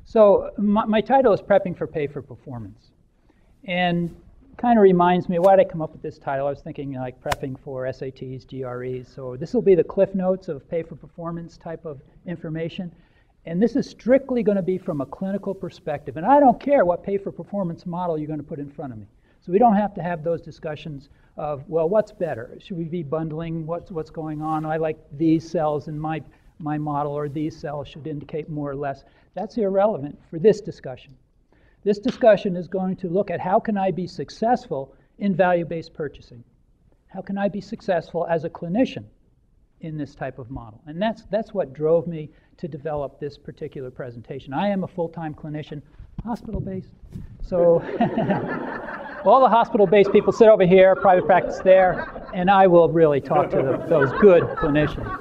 So my title is Prepping for Pay for Performance. And kind of reminds me, why did I come up with this title? I was thinking like prepping for SATs, GREs. So this will be the cliff notes of pay for performance type of information. And this is strictly going to be from a clinical perspective. And I don't care what pay for performance model you're going to put in front of me. So we don't have to have those discussions of, well, what's better? Should we be bundling? What's going on? I like these cells in my model, or these cells should indicate more or less. That's irrelevant for this discussion. This discussion is going to look at how can I be successful in value-based purchasing? How can I be successful as a clinician in this type of model? And that's what drove me to develop this particular presentation. I am a full-time clinician, hospital-based. So all the hospital-based people sit over here, private practice there, and I will really talk to those good clinicians.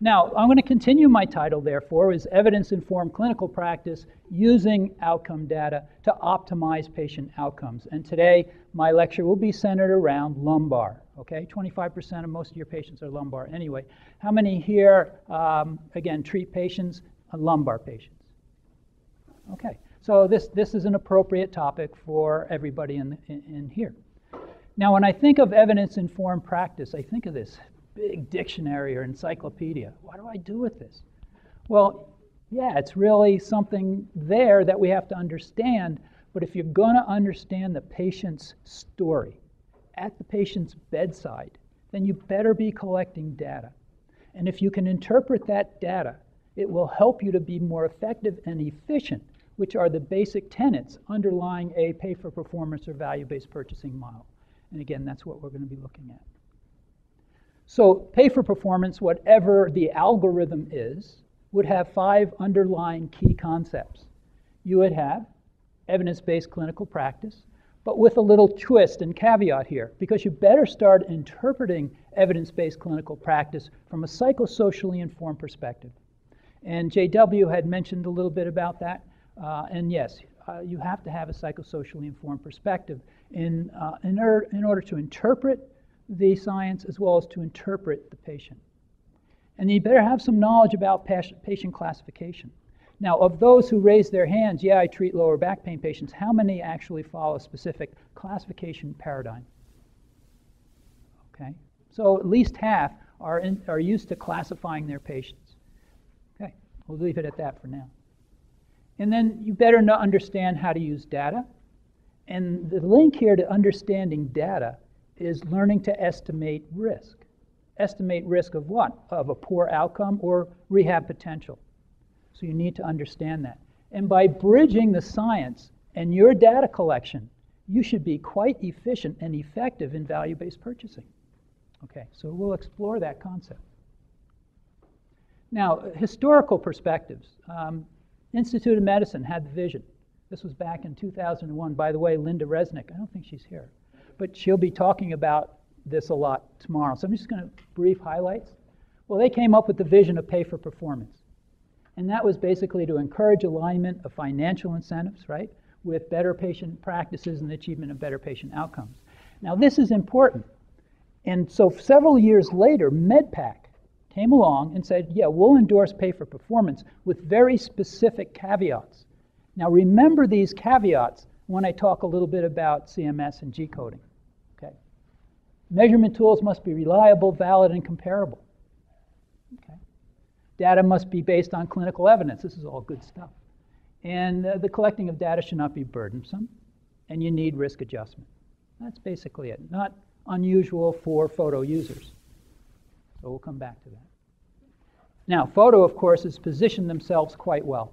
Now, I'm going to continue my title, therefore, is Evidence-Informed Clinical Practice Using Outcome Data to Optimize Patient Outcomes. And today, my lecture will be centered around lumbar, okay? 25% of most of your patients are lumbar. Anyway, how many here, again, treat patients, lumbar patients? Okay, so this is an appropriate topic for everybody in here. Now, when I think of evidence-informed practice, I think of this big dictionary or encyclopedia. What do I do with this? Well, yeah, it's really something there that we have to understand, but if you're going to understand the patient's story at the patient's bedside, then you better be collecting data. And if you can interpret that data, it will help you to be more effective and efficient, which are the basic tenets underlying a pay-for-performance or value-based purchasing model. And again, that's what we're going to be looking at. So pay for performance, whatever the algorithm is, would have 5 underlying key concepts. You would have evidence-based clinical practice, but with a little twist and caveat here, because you better start interpreting evidence-based clinical practice from a psychosocially informed perspective. And JW had mentioned a little bit about that, and yes, you have to have a psychosocially informed perspective in order to interpret the science as well as to interpret the patient. And you better have some knowledge about patient classification. Now, of those who raise their hands, yeah, I treat lower back pain patients, how many actually follow a specific classification paradigm? Okay, so at least half are used to classifying their patients. Okay, we'll leave it at that for now. And then you better understand how to use data. And the link here to understanding data is learning to estimate risk. Estimate risk of what? Of a poor outcome or rehab potential. So you need to understand that. And by bridging the science and your data collection, you should be quite efficient and effective in value-based purchasing. Okay, so we'll explore that concept. Now, historical perspectives. Institute of Medicine had the vision. This was back in 2001. By the way, Linda Resnick, I don't think she's here, but she'll be talking about this a lot tomorrow. So I'm just going to brief highlights. Well, they came up with the vision of pay for performance. And that was basically to encourage alignment of financial incentives, right, with better patient practices and the achievement of better patient outcomes. Now, this is important. And so several years later, MedPAC came along and said, yeah, we'll endorse pay for performance with very specific caveats. Now, remember these caveats when I talk a little bit about CMS and G-coding. Okay. Measurement tools must be reliable, valid, and comparable. Okay. Data must be based on clinical evidence. This is all good stuff. And the collecting of data should not be burdensome, and you need risk adjustment. That's basically it. Not unusual for FOTO users. So we'll come back to that. Now, FOTO, of course, has positioned themselves quite well.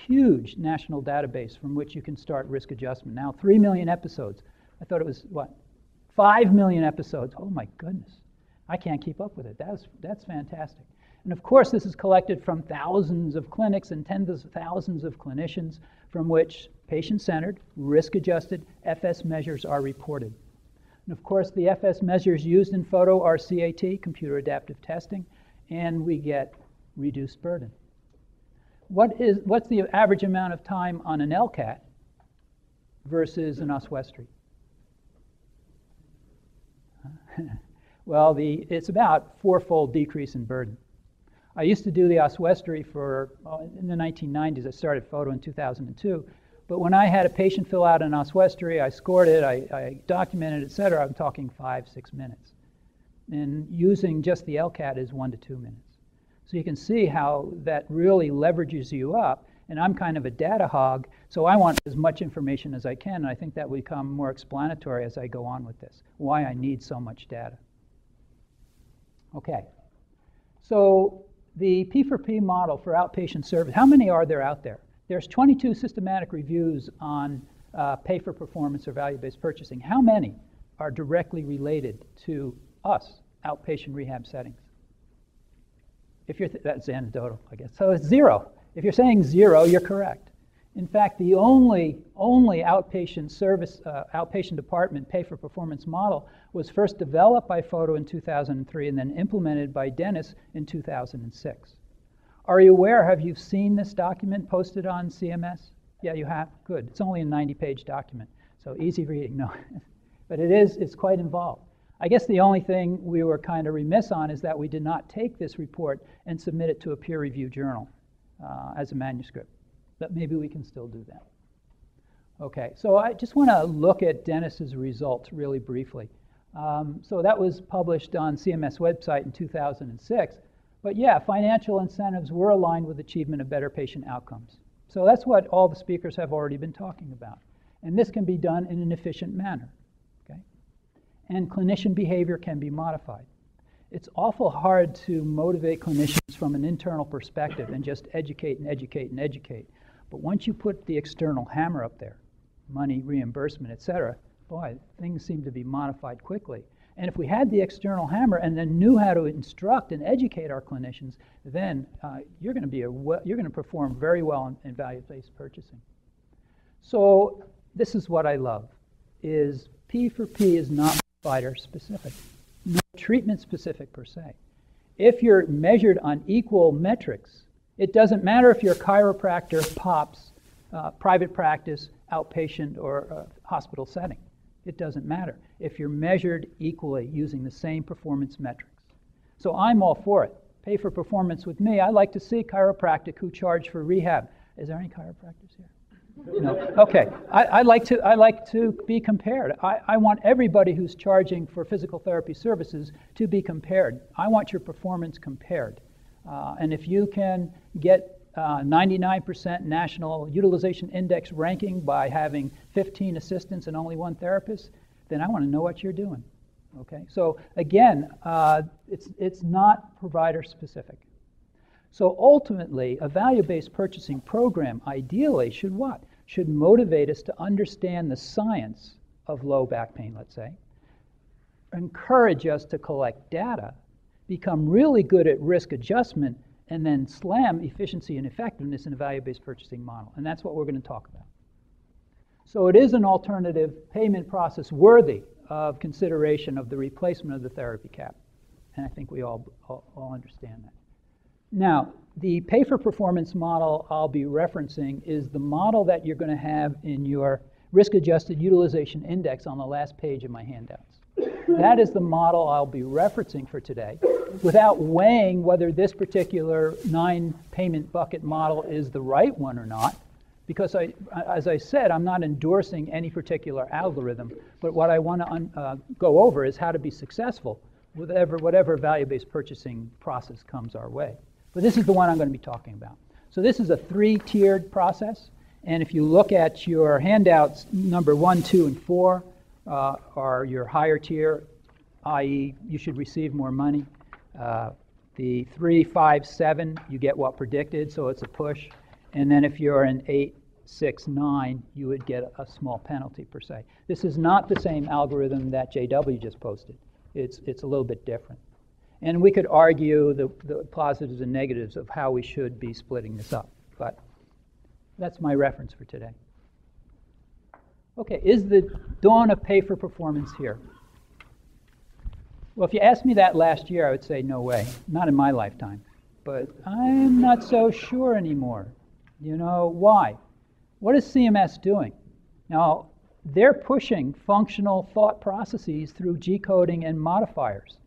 Huge national database from which you can start risk adjustment. Now, 3 million episodes. I thought it was, what, 5 million episodes. Oh, my goodness. I can't keep up with it. That's fantastic. And, of course, this is collected from thousands of clinics and tens of thousands of clinicians from which patient-centered, risk-adjusted FS measures are reported. And, of course, the FS measures used in FOTO are CAT, computer adaptive testing, and we get reduced burden. What's the average amount of time on an LCAT versus an Oswestry? Well, it's about 4-fold decrease in burden. I used to do the oswestry in the 1990s. I started FOTO in 2002. But when I had a patient fill out an oswestry, I scored it, I documented, et cetera, I'm talking 5-6 minutes. And using just the LCAT is 1 to 2 minutes. So you can see how that really leverages you up. And I'm kind of a data hog, so I want as much information as I can, and I think that will become more explanatory as I go on with this, why I need so much data. Okay, so the P4P model for outpatient service, how many are there out there? There's 22 systematic reviews on pay-for-performance or value-based purchasing. How many are directly related to us, outpatient rehab settings? If you're that's anecdotal, I guess. So it's 0. If you're saying 0, you're correct. In fact, the only outpatient service, outpatient department pay-for-performance model was first developed by FOTO in 2003 and then implemented by Dennis in 2006. Are you aware, have you seen this document posted on CMS? Yeah, you have? Good. It's only a 90-page document, so easy reading. No, but it's quite involved. I guess the only thing we were kind of remiss on is that we did not take this report and submit it to a peer-reviewed journal as a manuscript. But maybe we can still do that. Okay, so I just want to look at Dennis's results really briefly. So that was published on CMS website in 2006. But yeah, financial incentives were aligned with achievement of better patient outcomes. So that's what all the speakers have already been talking about. And this can be done in an efficient manner. Okay? And clinician behavior can be modified. It's awful hard to motivate clinicians from an internal perspective and just educate and educate and educate. But once you put the external hammer up there, money, reimbursement, et cetera, boy, things seem to be modified quickly. And if we had the external hammer and then knew how to instruct and educate our clinicians, then you're going to perform very well in value-based purchasing. So this is what I love, is P4P is not provider specific, not treatment specific per se. If you're measured on equal metrics, it doesn't matter if you're a chiropractor, POPs, private practice, outpatient, or hospital setting. It doesn't matter if you're measured equally using the same performance metrics. So I'm all for it. Pay for performance with me. I like to see chiropractic who charge for rehab. Is there any chiropractors here? No. Okay. I like to be compared. I want everybody who's charging for physical therapy services to be compared. I want your performance compared. And if you can get 99% national utilization index ranking by having 15 assistants and only 1 therapist, then I want to know what you're doing. Okay, so again, it's not provider specific. So ultimately, a value-based purchasing program ideally should what? Should motivate us to understand the science of low back pain, let's say, encourage us to collect data, become really good at risk adjustment, and then slam efficiency and effectiveness in a value-based purchasing model. And that's what we're going to talk about. So it is an alternative payment process worthy of consideration of the replacement of the therapy cap. And I think we all understand that. Now, the pay-for-performance model I'll be referencing is the model that you're going to have in your risk-adjusted utilization index on the last page of my handouts. That is the model I'll be referencing for today, without weighing whether this particular 9-payment bucket model is the right one or not, because as I said, I'm not endorsing any particular algorithm, but what I want to go over is how to be successful with whatever value-based purchasing process comes our way. But this is the one I'm going to be talking about. So this is a 3-tiered process, and if you look at your handouts, number 1, 2, and 4 are your higher tier, i.e. you should receive more money. The 3, 5, 7, you get what predicted, so it's a push. And then if you're an 8, 6, 9, you would get a small penalty per se. This is not the same algorithm that JW just posted. It's a little bit different. And we could argue the positives and negatives of how we should be splitting this up, but that's my reference for today. Okay, is the dawn of pay for performance here? Well, if you asked me that last year, I would say no way, not in my lifetime. But I'm not so sure anymore. You know, why? What is CMS doing? Now, they're pushing functional thought processes through G-coding and modifiers.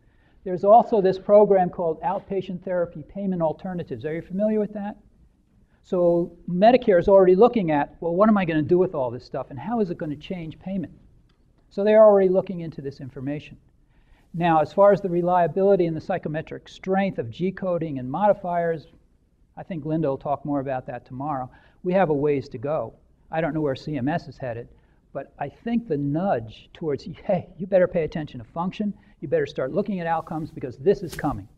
There's also this program called Outpatient Therapy Payment Alternatives. Are you familiar with that? So Medicare is already looking at, well, what am I going to do with all this stuff, and how is it going to change payment? So they're already looking into this information. Now, as far as the reliability and the psychometric strength of G-coding and modifiers, I think Linda will talk more about that tomorrow. We have a ways to go. I don't know where CMS is headed, but I think the nudge towards, hey, you better pay attention to function, you better start looking at outcomes because this is coming.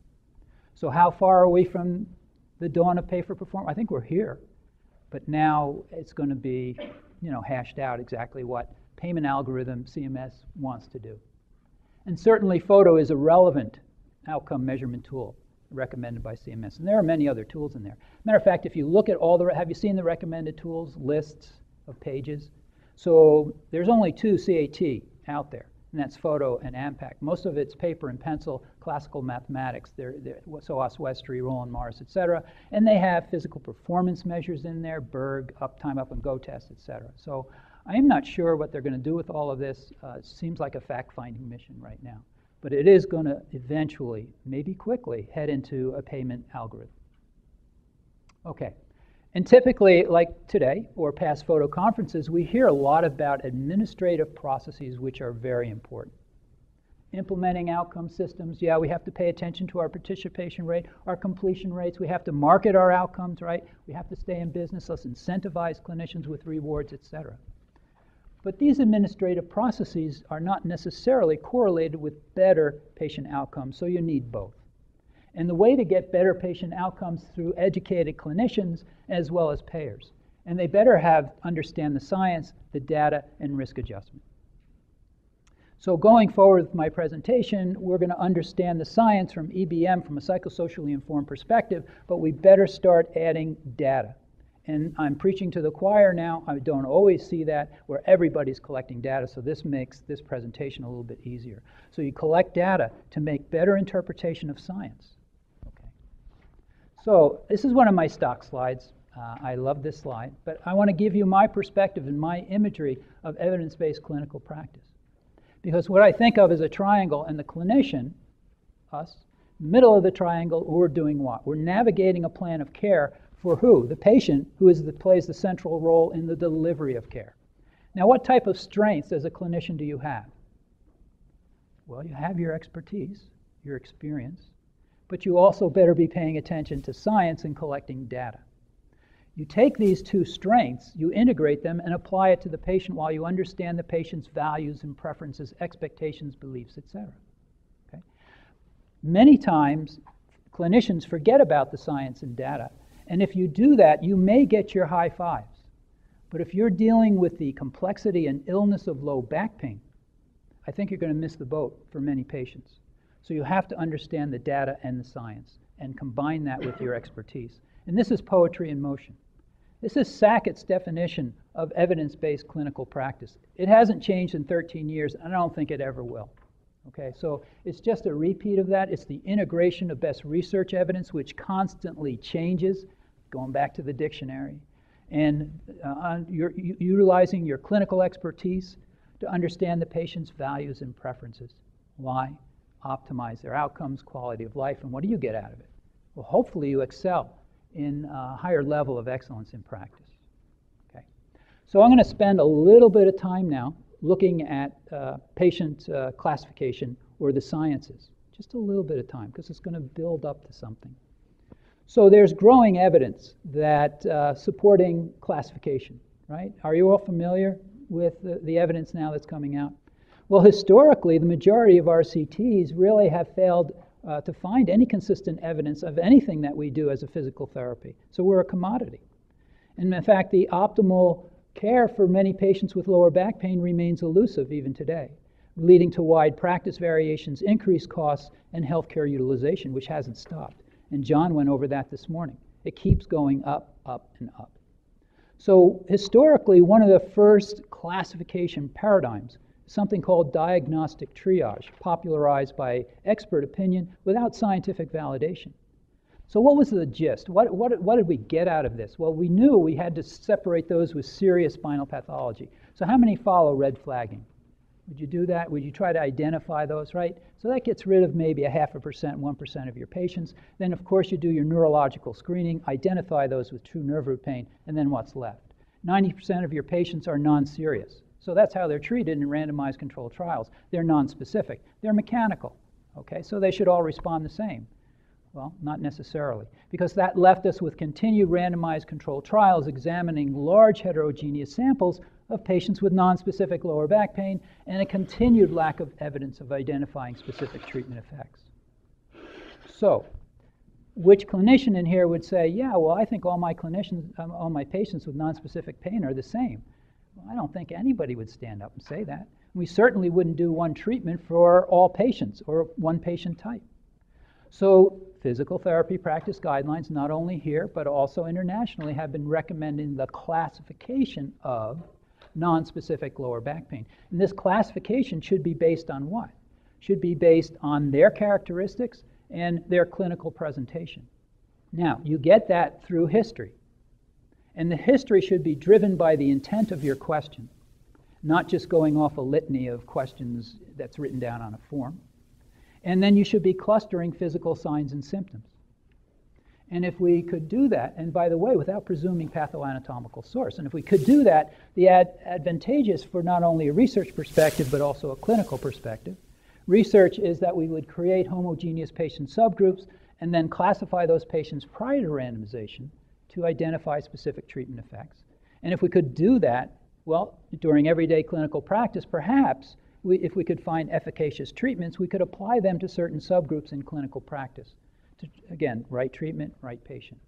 So how far are we from the dawn of pay for performance? I think we're here, but now it's going to be, hashed out exactly what payment algorithm CMS wants to do. And certainly FOTO is a relevant outcome measurement tool recommended by CMS. And there are many other tools in there. Matter of fact, if you look at have you seen the recommended tools lists of pages? So there's only 2 CAT out there, and that's FOTO and AMPAC. Most of it's paper and pencil, classical mathematics. They're SOAS, Westry, Roland Morris, et cetera. And they have physical performance measures in there, Berg, time up and go test, et cetera. So I am not sure what they're going to do with all of this. It seems like a fact-finding mission right now. But it is going to eventually, maybe quickly, head into a payment algorithm. Okay. And typically, like today or past FOTO conferences, we hear a lot about administrative processes which are very important. Implementing outcome systems, yeah, we have to pay attention to our participation rate, our completion rates. We have to market our outcomes, right? We have to stay in business. Let's incentivize clinicians with rewards, et cetera. But these administrative processes are not necessarily correlated with better patient outcomes, so you need both. And the way to get better patient outcomes through educated clinicians as well as payers. And they better understand the science, the data, and risk adjustment. So going forward with my presentation, we're going to understand the science from EBM from a psychosocially informed perspective, but we better start adding data. And I'm preaching to the choir now. I don't always see that where everybody's collecting data, so this makes this presentation a little bit easier. So you collect data to make better interpretation of science. Okay. So this is one of my stock slides. I love this slide, but I want to give you my perspective and my imagery of evidence-based clinical practice. Because what I think of as a triangle, and the clinician, us, middle of the triangle, we're doing what? We're navigating a plan of care for who? The patient, who plays the central role in the delivery of care. Now, what type of strengths as a clinician do you have? Well, you have your expertise, your experience, but you also better be paying attention to science and collecting data. You take these 2 strengths, you integrate them, and apply it to the patient while you understand the patient's values and preferences, expectations, beliefs, etc. Okay? Many times, clinicians forget about the science and data. And if you do that, you may get your high fives. But if you're dealing with the complexity and illness of low back pain, I think you're going to miss the boat for many patients. So you have to understand the data and the science and combine that with your expertise. And this is poetry in motion. This is Sackett's definition of evidence-based clinical practice. It hasn't changed in 13 years, and I don't think it ever will. Okay, so it's just a repeat of that. It's the integration of best research evidence, which constantly changes, going back to the dictionary, and you're utilizing your clinical expertise to understand the patient's values and preferences. Why? Optimize their outcomes, quality of life, and what do you get out of it? Well, hopefully you excel in a higher level of excellence in practice. Okay, so I'm going to spend a little bit of time now looking at patient classification or the sciences. Just a little bit of time, because it's going to build up to something. So there's growing evidence that supporting classification, right? Are you all familiar with the evidence now that's coming out? Well, historically, the majority of RCTs really have failed to find any consistent evidence of anything that we do as a physical therapy. So we're a commodity. And in fact, the optimal care for many patients with lower back pain remains elusive even today, leading to wide practice variations, increased costs, and healthcare utilization, which hasn't stopped. And John went over that this morning. It keeps going up, up, and up. So historically, one of the first classification paradigms is something called diagnostic triage, popularized by expert opinion without scientific validation. So what was the gist? What did we get out of this? Well, we knew we had to separate those with serious spinal pathology. So how many follow red flagging? Would you do that? Would you try to identify those, right? So that gets rid of maybe 0.5%, 1% of your patients. Then, of course, you do your neurological screening, identify those with true nerve root pain, and then what's left? 90% of your patients are non-serious. So that's how they're treated in randomized controlled trials. They're non-specific. They're mechanical, okay? So they should all respond the same. Well, not necessarily, because that left us with continued randomized controlled trials examining large heterogeneous samples of patients with non-specific lower back pain and a continued lack of evidence of identifying specific treatment effects. So, which clinician in here would say, yeah, well, I think all my patients with non-specific pain are the same? Well, I don't think anybody would stand up and say that. We certainly wouldn't do one treatment for all patients or one patient type. So physical therapy practice guidelines, not only here, but also internationally, have been recommending the classification of non-specific lower back pain. And this classification should be based on what? Should be based on their characteristics and their clinical presentation. Now, you get that through history. And the history should be driven by the intent of your question, not just going off a litany of questions that's written down on a form. And then you should be clustering physical signs and symptoms. And if we could do that, and by the way, without presuming pathoanatomical source, and if we could do that, the advantageous for not only a research perspective, but also a clinical perspective, research is that we would create homogeneous patient subgroups and then classify those patients prior to randomization to identify specific treatment effects. And if we could do that, well, during everyday clinical practice, perhaps if we could find efficacious treatments, we could apply them to certain subgroups in clinical practice. To, again, right treatment, right patient.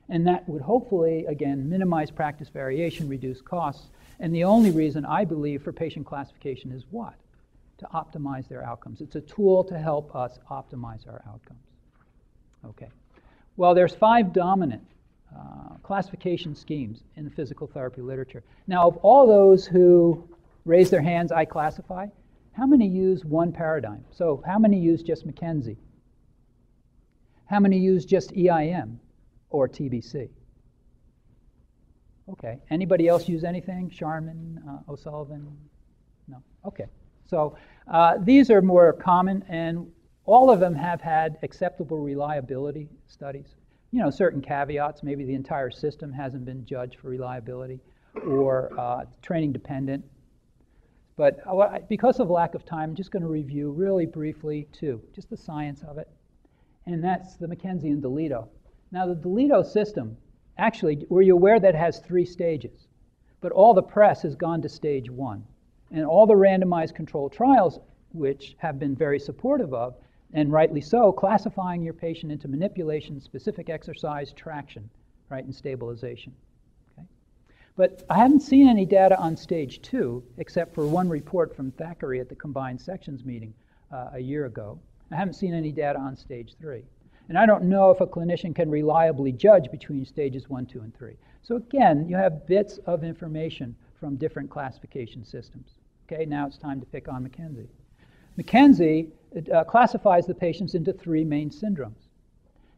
And that would hopefully, again, minimize practice variation, reduce costs. And the only reason I believe for patient classification is what? To optimize their outcomes. It's a tool to help us optimize our outcomes. Okay. Well, there's 5 dominant classification schemes in the physical therapy literature. Now, of all those who raise their hands, I classify, how many use one paradigm? So how many use just McKenzie? How many use just EIM or TBC? Okay. Anybody else use anything? Sharman, O'Sullivan? No? Okay. So these are more common, and all of them have had acceptable reliability studies. You know, certain caveats, maybe the entire system hasn't been judged for reliability, or training dependent. But because of lack of time, I'm just going to review really briefly 2, just the science of it. And that's the McKenzie and Delito. Now, the Delito system, actually, were you aware that it has 3 stages? But all the press has gone to stage 1. And all the randomized controlled trials, which have been very supportive of, and rightly so, classifying your patient into manipulation, specific exercise, traction, right, and stabilization. Okay? But I haven't seen any data on stage 2, except for one report from Thackeray at the Combined Sections meeting a year ago. I haven't seen any data on stage 3. And I don't know if a clinician can reliably judge between stages 1, 2, and 3. So again, you have bits of information from different classification systems. Okay, now it's time to pick on McKenzie. McKenzie classifies the patients into 3 main syndromes.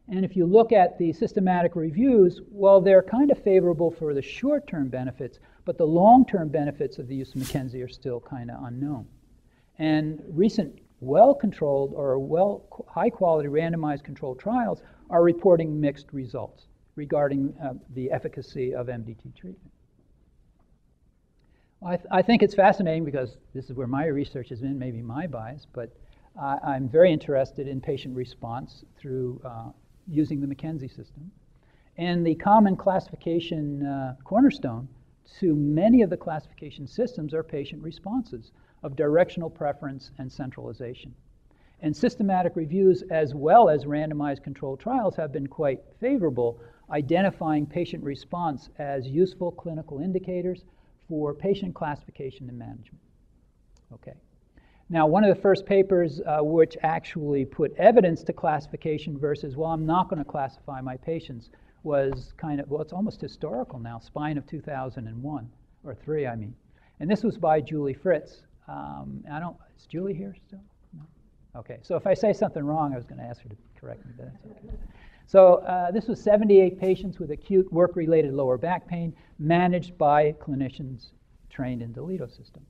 And if you look at the systematic reviews, well, they're kind of favorable for the short-term benefits, but the long-term benefits of the use of McKenzie are still kind of unknown. And recent well-controlled or high-quality randomized controlled trials are reporting mixed results regarding the efficacy of MDT treatment. I think it's fascinating because this is where my research has been, maybe my bias, but I'm very interested in patient response through using the McKenzie system. And the common classification cornerstone to many of the classification systems are patient responses of directional preference and centralization. And systematic reviews as well as randomized controlled trials have been quite favorable, identifying patient response as useful clinical indicators for patient classification and management. Okay. Now, one of the first papers which actually put evidence to classification versus, well, I'm not going to classify my patients, was kind of, well, it's almost historical now, Spine of 2001, or 3, I mean. And this was by Julie Fritz. Is Julie here still? No? Okay, so if I say something wrong, I was going to ask her to correct me, but that's okay. So this was 78 patients with acute work-related lower back pain managed by clinicians trained in the Delito system.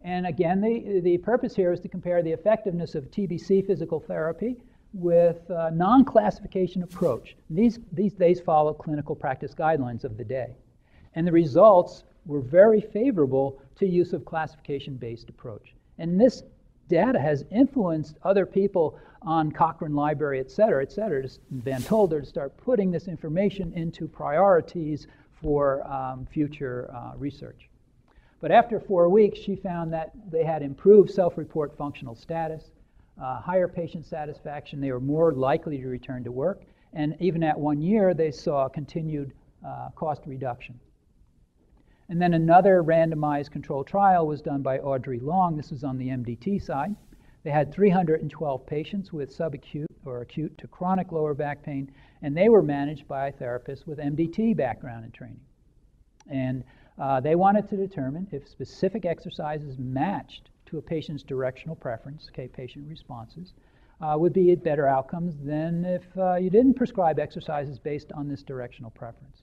And again, the purpose here is to compare the effectiveness of TBC physical therapy with a non-classification approach. These days follow clinical practice guidelines of the day. And the results were very favorable to use of classification-based approach. And this data has influenced other people on Cochrane Library, et cetera, Van Tolder to start putting this information into priorities for future research. But after 4 weeks, she found that they had improved self-report functional status, higher patient satisfaction, they were more likely to return to work, and even at 1 year, they saw continued cost reduction. And then another randomized controlled trial was done by Audrey Long. This was on the MDT side. They had 312 patients with subacute or acute to chronic lower back pain, and they were managed by therapists with MDT background and training. And they wanted to determine if specific exercises matched to a patient's directional preference, patient responses, would be better outcomes than if you didn't prescribe exercises based on this directional preference.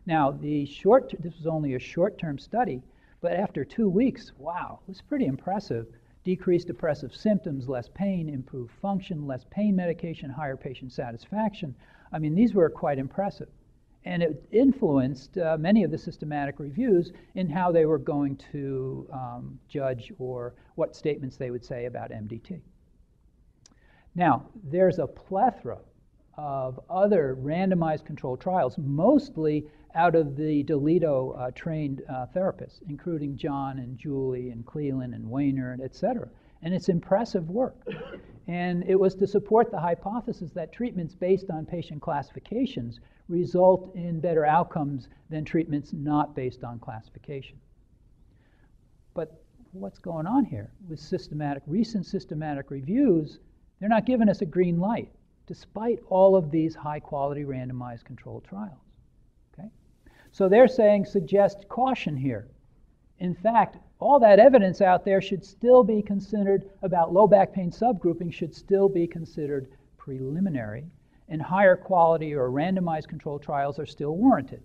Now, this was only a short-term study, but after 2 weeks, wow, it was pretty impressive. Decreased depressive symptoms, less pain, improved function, less pain medication, higher patient satisfaction. I mean, these were quite impressive. And it influenced many of the systematic reviews in how they were going to judge or what statements they would say about MDT. Now, there's a plethora of other randomized controlled trials, mostly out of the Toledo trained therapists, including John and Julie and Cleland and Weiner, et cetera. And it's impressive work. And it was to support the hypothesis that treatments based on patient classifications result in better outcomes than treatments not based on classification. But what's going on here with recent systematic reviews? They're not giving us a green light, despite all of these high-quality randomized controlled trials. Okay? So they're saying suggest caution here. In fact, all that evidence out there should still be considered about low back pain subgrouping should still be considered preliminary, and higher quality or randomized controlled trials are still warranted.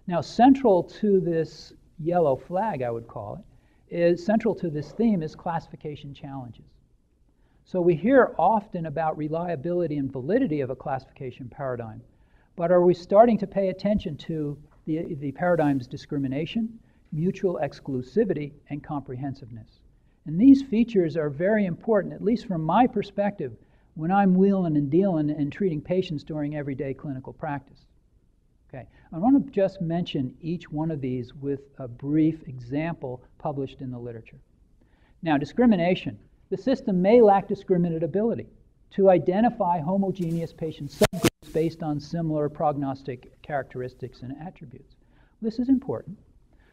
Now, central to this yellow flag, I would call it, is central to this theme is classification challenges. So we hear often about reliability and validity of a classification paradigm, but are we starting to pay attention to the paradigm's discrimination, mutual exclusivity, and comprehensiveness? And these features are very important, at least from my perspective, when I'm wheeling and dealing and treating patients during everyday clinical practice. Okay, I want to just mention each one of these with a brief example published in the literature. Now, discrimination. The system may lack discriminability to identify homogeneous patient subgroups based on similar prognostic characteristics and attributes. This is important.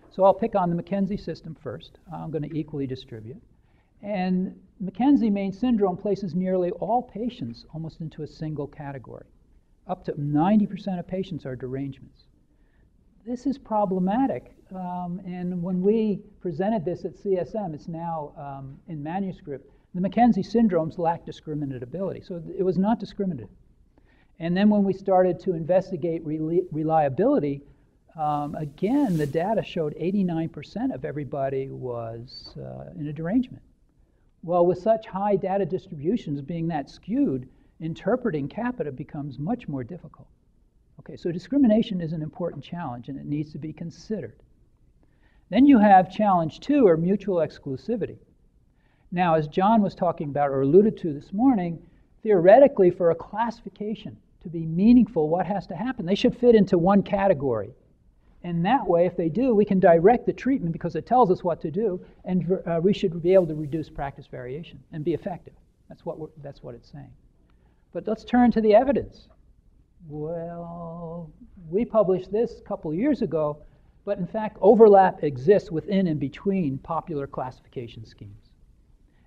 So I'll pick on the McKenzie system first. I'm going to equally distribute. And McKenzie-Main syndrome places nearly all patients almost into a single category. Up to 90% of patients are derangements. This is problematic, and when we presented this at CSM, it's now in manuscript, the McKenzie syndromes lack discriminability, so it was not discriminative. And then when we started to investigate reliability, again, the data showed 89% of everybody was in a derangement. Well, with such high data distributions being that skewed, interpreting capita becomes much more difficult. Okay, so discrimination is an important challenge and it needs to be considered. Then you have challenge 2, or mutual exclusivity. Now, as John was talking about or alluded to this morning, theoretically for a classification to be meaningful, what has to happen? They should fit into one category. And that way, if they do, we can direct the treatment because it tells us what to do, and we should be able to reduce practice variation and be effective. That's what it's saying. But let's turn to the evidence. Well, we published this a couple years ago, but in fact, overlap exists within and between popular classification schemes.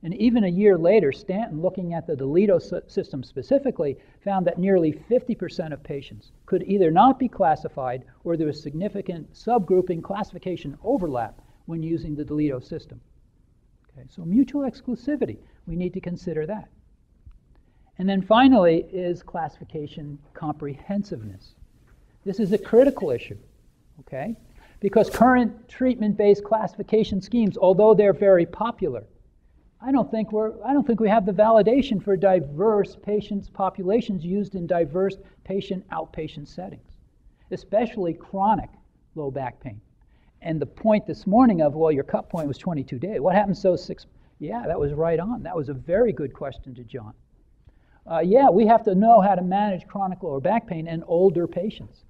And even a year later, Stanton, looking at the Toledo system specifically, found that nearly 50% of patients could either not be classified or there was significant subgrouping classification overlap when using the Toledo system. Okay, so mutual exclusivity, we need to consider that. And then finally is classification comprehensiveness. This is a critical issue, okay? Because current treatment-based classification schemes, although they're very popular, I don't think we have the validation for diverse patients populations used in diverse patient outpatient settings, especially chronic low back pain. And the point this morning of, well, your cut point was 22 days. What happens to those 6? Yeah, that was right on. That was a very good question to John. Yeah, we have to know how to manage chronic lower back pain in older patients.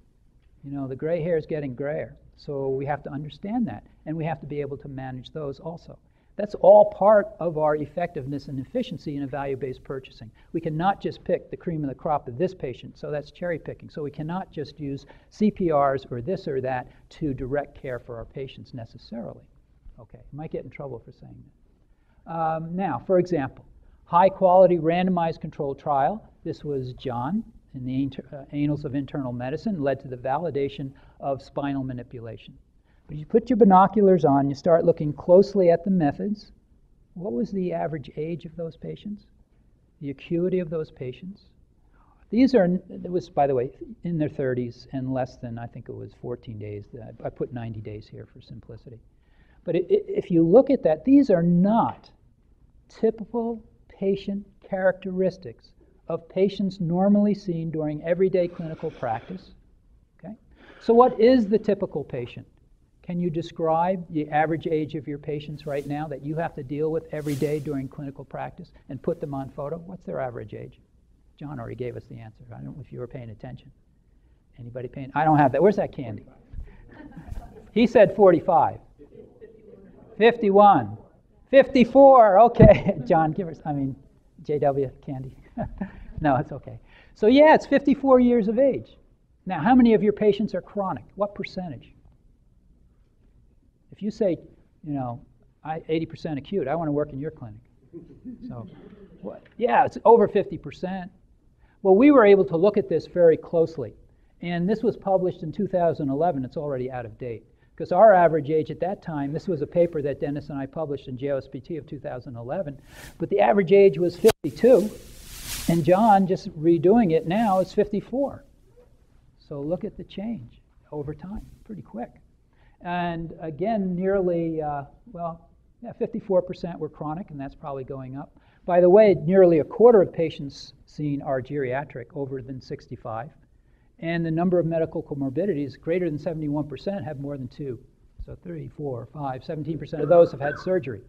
You know, the gray hair is getting grayer. So we have to understand that, and we have to be able to manage those also. That's all part of our effectiveness and efficiency in a value-based purchasing. We cannot just pick the cream of the crop of this patient, so that's cherry picking. So we cannot just use CPRs or this or that to direct care for our patients necessarily. Okay, I might get in trouble for saying that. Now, for example, high-quality randomized controlled trial. This was John in the Annals of Internal Medicine, led to the validation of spinal manipulation. But you put your binoculars on, you start looking closely at the methods. What was the average age of those patients? The acuity of those patients? It was, by the way, in their 30s and less than, I think it was 14 days. I put 90 days here for simplicity. But if you look at that, these are not typical patient characteristics of patients normally seen during everyday clinical practice. Okay? So what is the typical patient? Can you describe the average age of your patients right now that you have to deal with every day during clinical practice and put them on photo? What's their average age? John already gave us the answer. I don't know if you were paying attention. Anybody paying? I don't have that. Where's that candy? He said 45. 51. 54. Okay. John, give us, JW candy. No, it's okay. So yeah, it's 54 years of age. Now, how many of your patients are chronic? What percentage? If you say, 80% acute, I want to work in your clinic. So, yeah, it's over 50%. Well, we were able to look at this very closely. And this was published in 2011. It's already out of date. Because our average age at that time, this was a paper that Dennis and I published in JOSPT of 2011, but the average age was 52. And John, just redoing it now, is 54. So look at the change over time, pretty quick. And again, nearly, 54% were chronic, and that's probably going up. By the way, nearly a quarter of patients seen are geriatric, over than 65. And the number of medical comorbidities, greater than 71%, have more than 2. So 3, 4, 5, 17% of those have had surgery.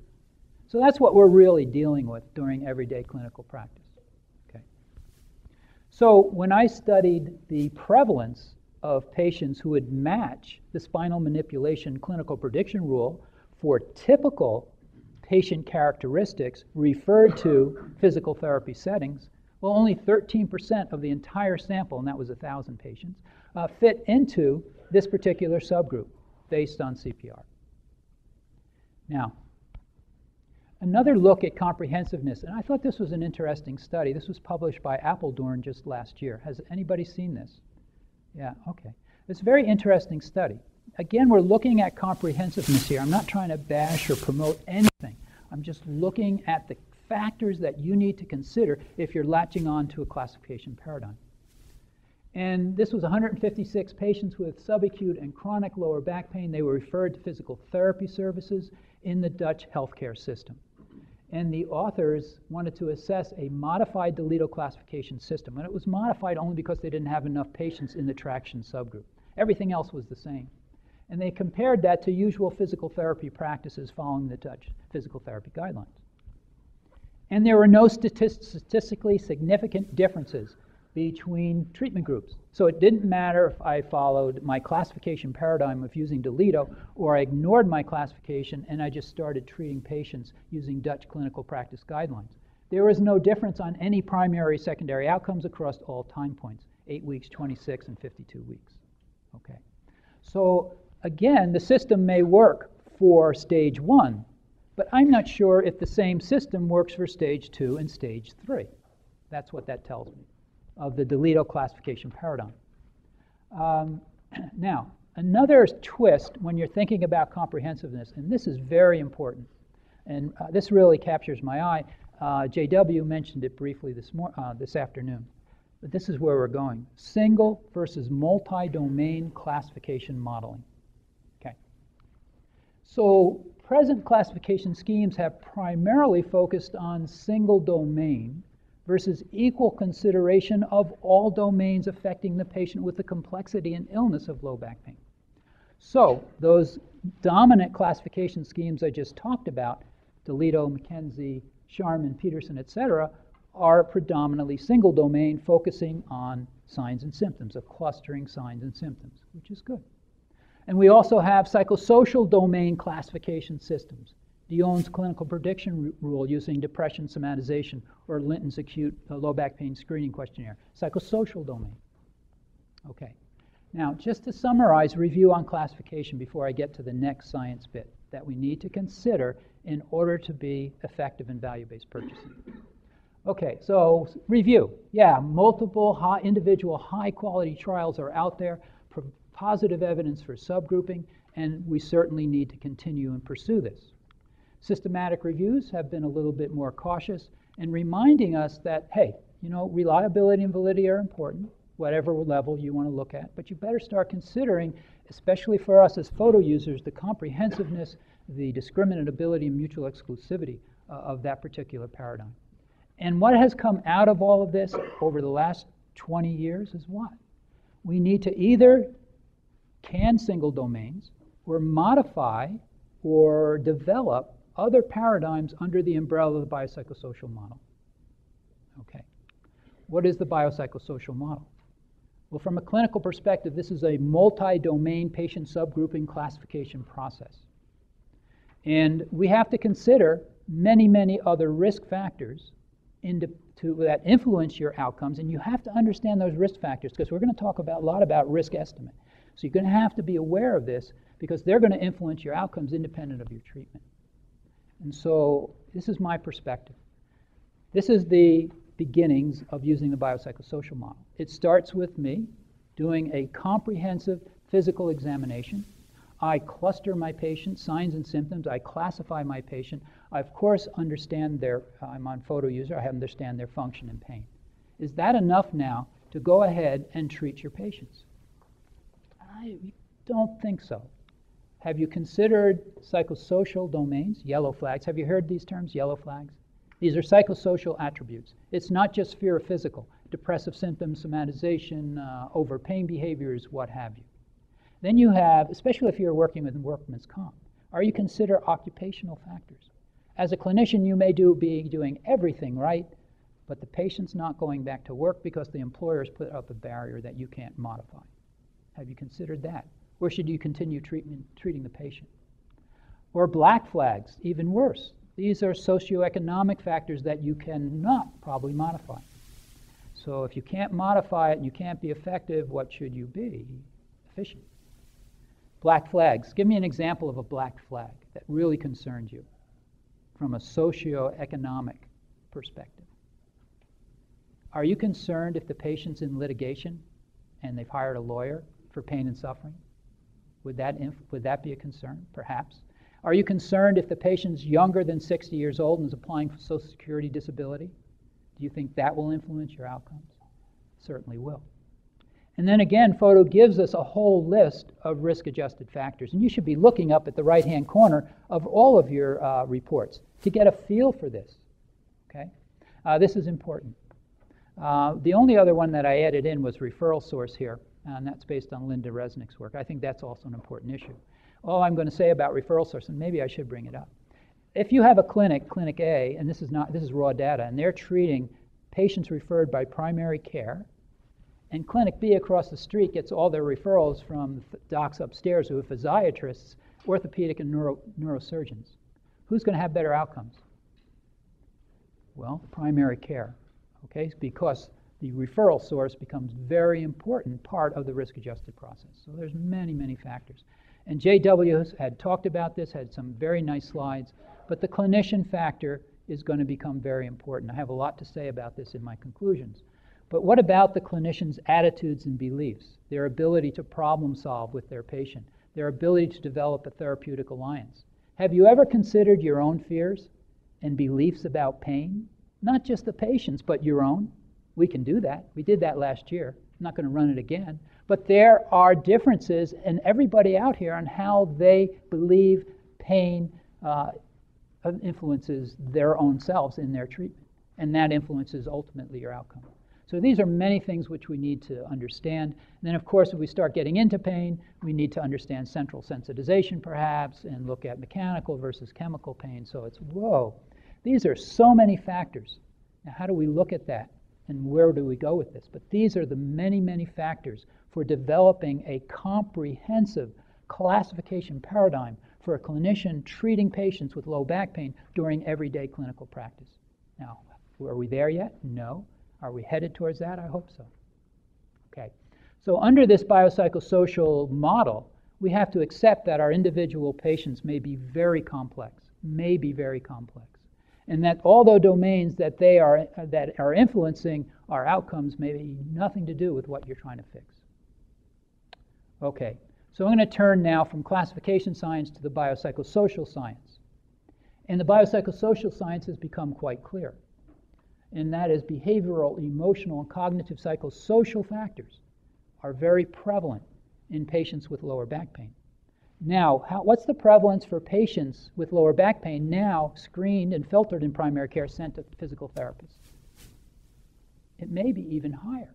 So that's what we're really dealing with during everyday clinical practice. Okay. So when I studied the prevalence of patients who would match the spinal manipulation clinical prediction rule for typical patient characteristics referred to physical therapy settings, well, only 13% of the entire sample, and that was 1,000 patients, fit into this particular subgroup based on CPR. Now, another look at comprehensiveness, and I thought this was an interesting study. This was published by Appledorn just last year. Has anybody seen this? Yeah, okay. It's a very interesting study. Again, we're looking at comprehensiveness here. I'm not trying to bash or promote anything. I'm just looking at the factors that you need to consider if you're latching on to a classification paradigm. And this was 156 patients with subacute and chronic lower back pain. They were referred to physical therapy services in the Dutch healthcare system. And the authors wanted to assess a modified Toledo classification system. And it was modified only because they didn't have enough patients in the traction subgroup. Everything else was the same. And they compared that to usual physical therapy practices following the Dutch physical therapy guidelines. And there were no statistically significant differences between treatment groups. So it didn't matter if I followed my classification paradigm of using Toledo or I ignored my classification and I just started treating patients using Dutch clinical practice guidelines. There was no difference on any primary secondary outcomes across all time points, 8 weeks, 26, and 52 weeks. Okay. So again, the system may work for stage 1, but I'm not sure if the same system works for stage 2 and stage 3. That's what that tells me of the Toledo classification paradigm. Now, another twist when you're thinking about comprehensiveness, and this is very important, and this really captures my eye. JW mentioned it briefly this afternoon, but this is where we're going. Single versus multi-domain classification modeling. Okay. So present classification schemes have primarily focused on single domain versus equal consideration of all domains affecting the patient with the complexity and illness of low back pain. So those dominant classification schemes I just talked about, Toledo, McKenzie, Sharman, Peterson, etc., are predominantly single domain, focusing on signs and symptoms, of clustering signs and symptoms, which is good. And we also have psychosocial domain classification systems. Dionne's clinical prediction rule using depression somatization, or Linton's acute low back pain screening questionnaire. Psychosocial domain. Okay. Now, just to summarize, review on classification before I get to the next science bit that we need to consider in order to be effective in value-based purchasing. Okay, so review. Yeah, multiple individual high-quality trials are out there, positive evidence for subgrouping, and we certainly need to continue and pursue this. Systematic reviews have been a little bit more cautious and reminding us that, hey, reliability and validity are important, whatever level you want to look at, but you better start considering, especially for us as FOTO users, the comprehensiveness, the discriminability and mutual exclusivity of that particular paradigm. And what has come out of all of this over the last 20 years is what? We need to either can single domains or modify or develop other paradigms under the umbrella of the biopsychosocial model. Okay. What is the biopsychosocial model? Well, from a clinical perspective, this is a multi-domain patient subgrouping classification process. And we have to consider many, many other risk factors that influence your outcomes, and you have to understand those risk factors because we're going to talk a lot about risk estimate. So you're going to have to be aware of this because they're going to influence your outcomes independent of your treatment. And so this is my perspective. This is the beginnings of using the biopsychosocial model. It starts with me doing a comprehensive physical examination. I cluster my patient, signs and symptoms. I classify my patient. I, of course, understand I'm on FOTO user, I understand their function and pain. Is that enough now to go ahead and treat your patients? I don't think so. Have you considered psychosocial domains, yellow flags? Have you heard these terms, yellow flags? These are psychosocial attributes. It's not just fear of physical, depressive symptoms, somatization, over pain behaviors, what have you. Then you have, especially if you're working with workman's comp, are you consider occupational factors? As a clinician, you may be doing everything right, but the patient's not going back to work because the employer's put up a barrier that you can't modify. Have you considered that? Or should you continue treating the patient? Or black flags, even worse. These are socioeconomic factors that you cannot probably modify. So if you can't modify it and you can't be effective, what should you be? Efficient. Black flags. Give me an example of a black flag that really concerns you from a socioeconomic perspective. Are you concerned if the patient's in litigation and they've hired a lawyer for pain and suffering? Would that be a concern? Perhaps. Are you concerned if the patient's younger than 60 years old and is applying for Social Security disability? Do you think that will influence your outcomes? Certainly will. And then again, FOTO gives us a whole list of risk-adjusted factors. And you should be looking up at the right-hand corner of all of your reports to get a feel for this. Okay? This is important. The only other one that I added in was referral source here, and that's based on Linda Resnick's work. I think that's also an important issue. All I'm going to say about referral source, and maybe I should bring it up. If you have a clinic A, and this is raw data, and they're treating patients referred by primary care, and clinic B across the street gets all their referrals from docs upstairs who are physiatrists, orthopedic and neurosurgeons, who's going to have better outcomes? Well, primary care, okay? Because the referral source becomes very important part of the risk-adjusted process. So there's many, many factors. And JW had talked about this, had some very nice slides, but the clinician factor is going to become very important. I have a lot to say about this in my conclusions. But what about the clinician's attitudes and beliefs, their ability to problem solve with their patient, their ability to develop a therapeutic alliance? Have you ever considered your own fears and beliefs about pain? Not just the patient's, but your own. We can do that. We did that last year. I'm not going to run it again. But there are differences in everybody out here on how they believe pain influences their own selves in their treatment, and that influences ultimately your outcome. So these are many things which we need to understand. And then, of course, if we start getting into pain, we need to understand central sensitization, perhaps, and look at mechanical versus chemical pain. So it's, whoa, these are so many factors. Now, how do we look at that, and where do we go with this? But these are the many, many factors for developing a comprehensive classification paradigm for a clinician treating patients with low back pain during everyday clinical practice. Now, are we there yet? No. Are we headed towards that? I hope so. Okay. So under this biopsychosocial model, we have to accept that our individual patients may be very complex, and that although domains that are influencing our outcomes may be nothing to do with what you're trying to fix. Okay. So I'm going to turn now from classification science to the biopsychosocial science. And the biopsychosocial science has become quite clear. And that is behavioral, emotional, and cognitive psychosocial factors are very prevalent in patients with lower back pain. Now, what's the prevalence for patients with lower back pain now screened and filtered in primary care, sent to physical therapists? It may be even higher.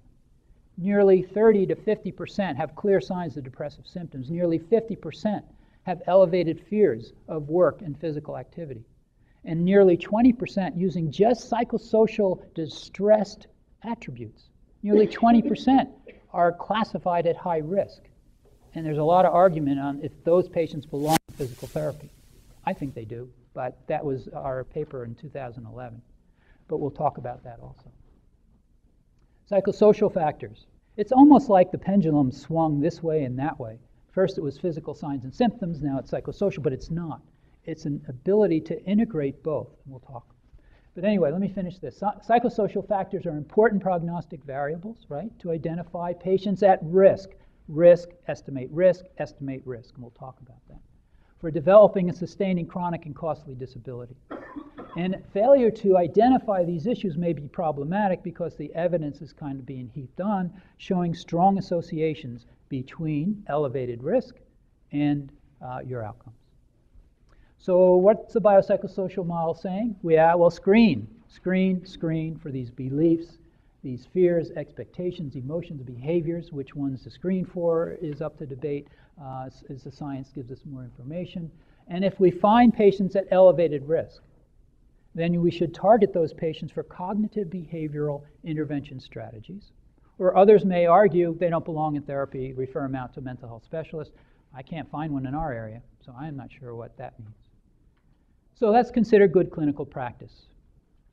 Nearly 30 to 50% have clear signs of depressive symptoms. Nearly 50% have elevated fears of work and physical activity. And nearly 20% using just psychosocial distressed attributes. Nearly 20% are classified at high risk. And there's a lot of argument on if those patients belong to physical therapy. I think they do, but that was our paper in 2011. But we'll talk about that also. Psychosocial factors. It's almost like the pendulum swung this way and that way. First it was physical signs and symptoms, now it's psychosocial, but it's not. It's an ability to integrate both, and we'll talk. But anyway, let me finish this. Psychosocial factors are important prognostic variables, right, to identify patients at risk. Estimate risk, and we'll talk about that. For developing and sustaining chronic and costly disability. And failure to identify these issues may be problematic because the evidence is kind of being heaped on, showing strong associations between elevated risk and your outcomes. So what's the biopsychosocial model saying? Screen for these beliefs, these fears, expectations, emotions, behaviors. Which ones to screen for is up to debate as the science gives us more information. And if we find patients at elevated risk, then we should target those patients for cognitive behavioral intervention strategies. Or others may argue they don't belong in therapy, refer them out to a mental health specialist. I can't find one in our area, so I'm not sure what that means. So that's considered good clinical practice.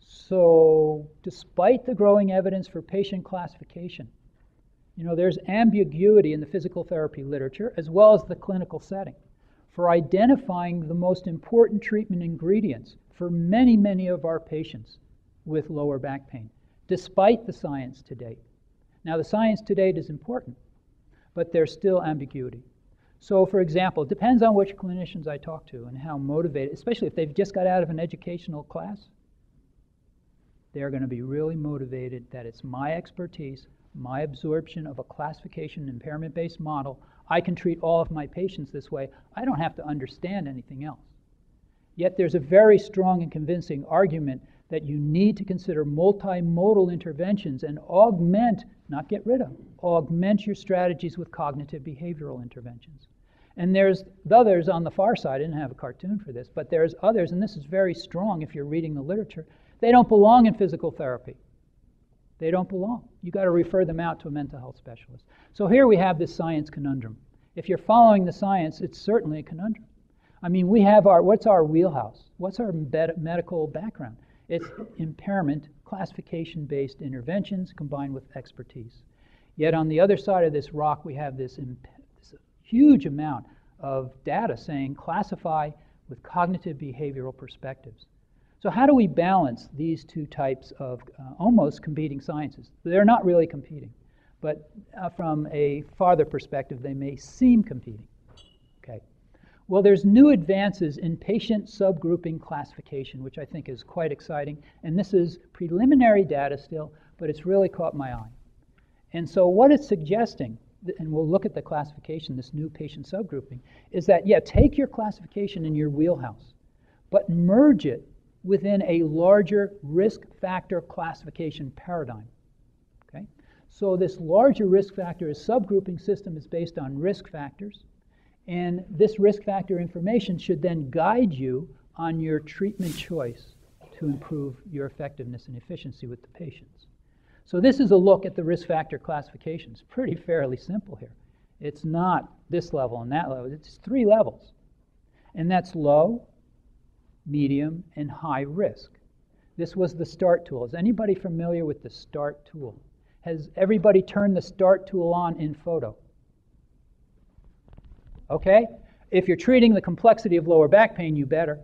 So despite the growing evidence for patient classification, there's ambiguity in the physical therapy literature as well as the clinical setting for identifying the most important treatment ingredients for many, many of our patients with lower back pain, despite the science to date. Now, the science to date is important, but there's still ambiguity. So, for example, it depends on which clinicians I talk to and how motivated, especially if they've just got out of an educational class, they're going to be really motivated that it's my expertise, my absorption of a classification impairment-based model. I can treat all of my patients this way. I don't have to understand anything else. Yet there's a very strong and convincing argument that you need to consider multimodal interventions and augment, not get rid of, augment your strategies with cognitive behavioral interventions. And there's others on the far side. I didn't have a cartoon for this, but there's others, and this is very strong if you're reading the literature. They don't belong in physical therapy. They don't belong. You got to refer them out to a mental health specialist. So here we have this science conundrum. If you're following the science, it's certainly a conundrum. I mean, we have what's our wheelhouse? What's our medical background? It's impairment, classification-based interventions combined with expertise. Yet on the other side of this rock, we have this huge amount of data saying classify with cognitive behavioral perspectives. So how do we balance these two types of almost competing sciences? They're not really competing, but from a farther perspective, they may seem competing. Okay. Well, there's new advances in patient subgrouping classification, which I think is quite exciting. And this is preliminary data still, but it's really caught my eye. And so what it's suggesting and we'll look at the classification, this new patient subgrouping, is that, yeah, take your classification in your wheelhouse, but merge it within a larger risk factor classification paradigm. Okay? So this larger risk factor subgrouping system is based on risk factors, and this risk factor information should then guide you on your treatment choice to improve your effectiveness and efficiency with the patients. So this is a look at the risk factor classification. It's pretty fairly simple here. It's not this level and that level. It's 3 levels. And that's low, medium, and high risk. This was the START tool. Is anybody familiar with the START tool? Has everybody turned the START tool on in FOTO? Okay? If you're treating the complexity of lower back pain, you better,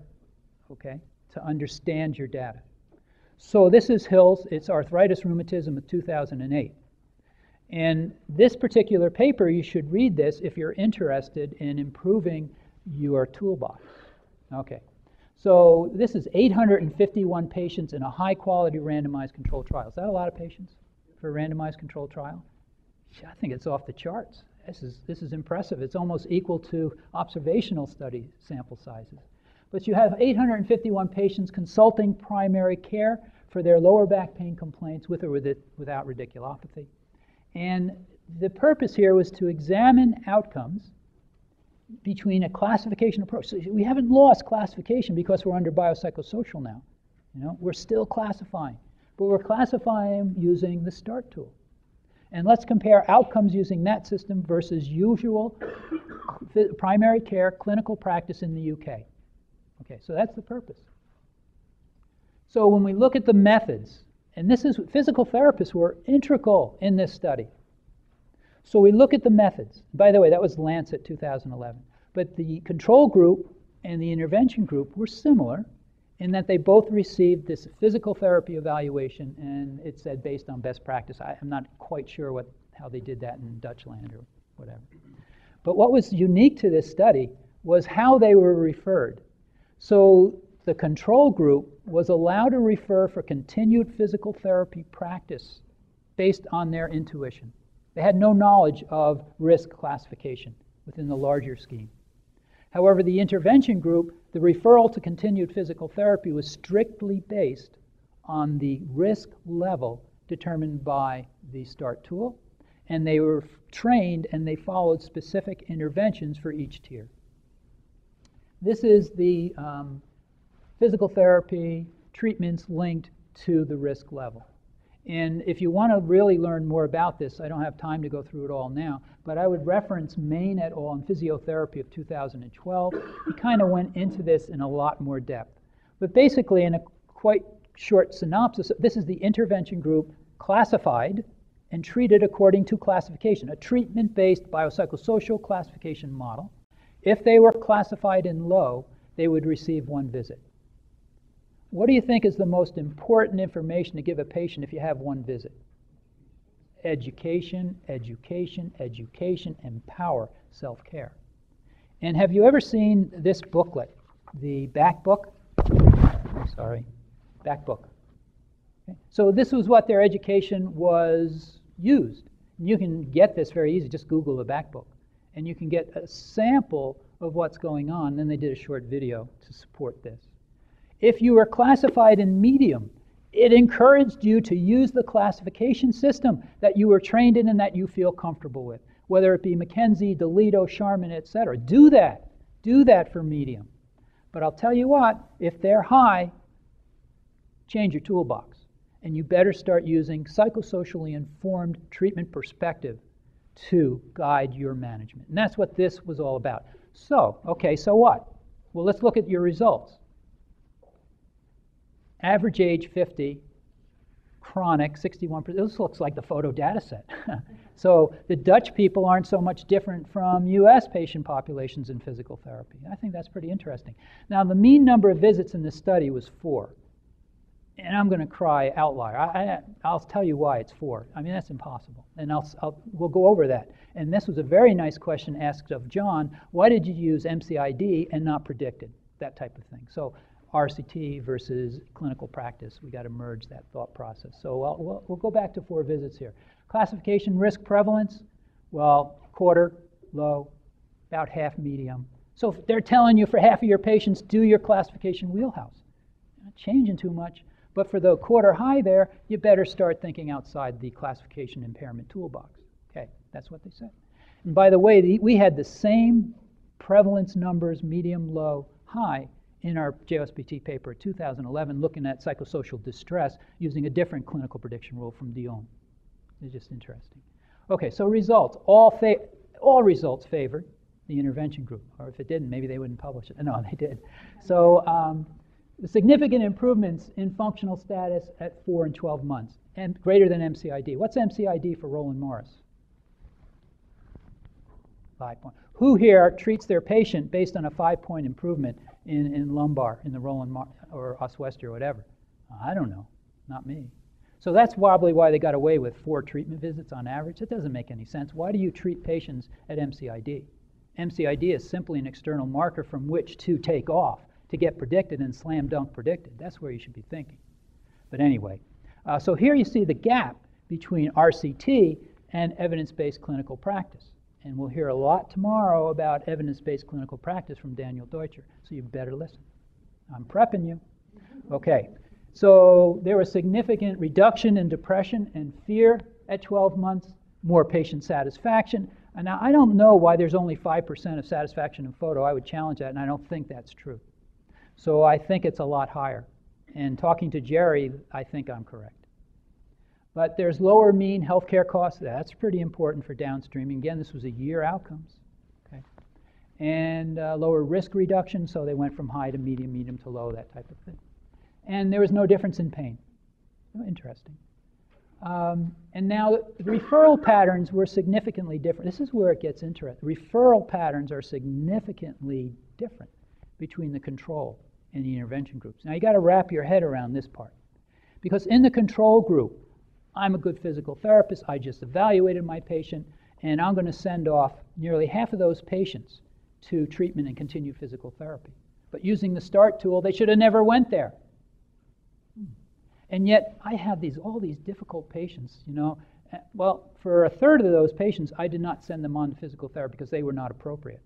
okay, to understand your data. So this is Hill's. It's Arthritis Rheumatism of 2008. And this particular paper, you should read this if you're interested in improving your toolbox. Okay. So this is 851 patients in a high-quality randomized controlled trial. Is that a lot of patients for a randomized controlled trial? I think it's off the charts. This is impressive. It's almost equal to observational study sample sizes. But you have 851 patients consulting primary care for their lower back pain complaints with or without radiculopathy. And the purpose here was to examine outcomes between a classification approach. So we haven't lost classification because we're under biopsychosocial now. You know, we're still classifying, but we're classifying using the START tool. And let's compare outcomes using that system versus usual primary care clinical practice in the UK. Okay, so that's the purpose. So when we look at the methods, and this is physical therapists were integral in this study. So we look at the methods. By the way, that was Lancet 2011. But the control group and the intervention group were similar in that they both received this physical therapy evaluation, and it said based on best practice. I'm not quite sure how they did that in Dutchland or whatever. But what was unique to this study was how they were referred. So the control group was allowed to refer for continued physical therapy practice based on their intuition. They had no knowledge of risk classification within the larger scheme. However, the intervention group, the referral to continued physical therapy was strictly based on the risk level determined by the START tool, and they were trained and they followed specific interventions for each tier. This is the physical therapy treatments linked to the risk level. And if you want to really learn more about this, I don't have time to go through it all now, but I would reference Main et al. In Physiotherapy of 2012. He kind of went into this in a lot more depth. But basically, in a quite short synopsis, this is the intervention group classified and treated according to classification, a treatment-based biopsychosocial classification model. If they were classified in low, they would receive 1 visit. What do you think is the most important information to give a patient if you have 1 visit? Education, education, education, empower, self-care. And have you ever seen this booklet, the back book? Back book. Okay. So this was what their education was used. And you can get this very easy, just Google the back book. And you can get a sample of what's going on. Then they did a short video to support this. If you were classified in medium, it encouraged you to use the classification system that you were trained in and that you feel comfortable with, whether it be McKenzie, Delito, Sharman, etc. Do that. Do that for medium. But I'll tell you what, if they're high, change your toolbox. And you better start using psychosocially informed treatment perspective to guide your management. And that's what this was all about. So, okay, so what? Well, let's look at your results. Average age 50, chronic 61%. This looks like the FOTO data set. So the Dutch people aren't so much different from US patient populations in physical therapy. I think that's pretty interesting. Now the mean number of visits in this study was 4. And I'm going to cry outlier. I'll tell you why it's 4. I mean, that's impossible. And we'll go over that. And this was a very nice question asked of John. Why did you use MCID and not predicted? That type of thing. So RCT versus clinical practice. We got to merge that thought process. So we'll go back to 4 visits here. Classification, risk, prevalence. Well, quarter, low, about half medium. So if they're telling you for half of your patients, do your classification wheelhouse. Not changing too much. But for the quarter high there, you better start thinking outside the classification impairment toolbox. Okay, that's what they said. And by the way, we had the same prevalence numbers, medium, low, high, in our JOSPT paper 2011, looking at psychosocial distress using a different clinical prediction rule from Dion. It's just interesting. Okay, so results. All results favored the intervention group. Or if it didn't, maybe they wouldn't publish it. No, they did. So significant improvements in functional status at 4 and 12 months, and greater than MCID. What's MCID for Roland Morris? 5 point. Who here treats their patient based on a 5-point improvement in lumbar, in the Roland or Oswester or whatever? I don't know. Not me. So that's probably why they got away with 4 treatment visits on average. It doesn't make any sense. Why do you treat patients at MCID? MCID is simply an external marker from which to take off to get predicted and slam dunk predicted. That's where you should be thinking. But anyway, so here you see the gap between RCT and evidence-based clinical practice. And we'll hear a lot tomorrow about evidence-based clinical practice from Daniel Deutscher, so you better listen. I'm prepping you. Okay, so there was significant reduction in depression and fear at 12 months, more patient satisfaction. And now I don't know why there's only 5% of satisfaction in FOTO. I would challenge that, and I don't think that's true. So I think it's a lot higher. And talking to Jerry, I think I'm correct. But there's lower mean healthcare costs. That's pretty important for downstreaming. Again, this was a year outcomes. Okay. And lower risk reduction, so they went from high to medium, medium to low, that type of thing. And there was no difference in pain. Oh, interesting. And now the referral patterns were significantly different. This is where it gets interesting. Referral patterns are significantly different between the control and the intervention groups. Now you got to wrap your head around this part. Because in the control group, I'm a good physical therapist, I just evaluated my patient, and I'm going to send off nearly half of those patients to treatment and continued physical therapy. But using the START tool, they should have never went there. And yet, I have all these difficult patients, you know. Well, for a third of those patients, I did not send them on to physical therapy because they were not appropriate.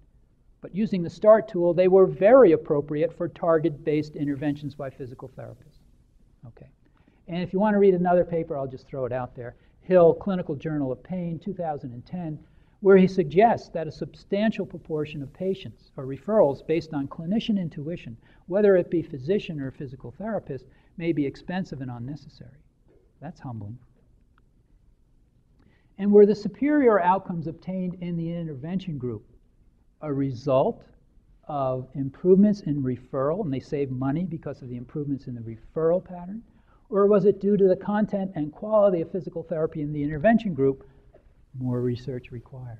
But using the START tool, they were very appropriate for target-based interventions by physical therapists. Okay. And if you want to read another paper, I'll just throw it out there. Hill, Clinical Journal of Pain, 2010, where he suggests that a substantial proportion of patients or referrals based on clinician intuition, whether it be physician or physical therapist, may be expensive and unnecessary. That's humbling. And were the superior outcomes obtained in the intervention group a result of improvements in referral, and they saved money because of the improvements in the referral pattern? Or was it due to the content and quality of physical therapy in the intervention group? More research required.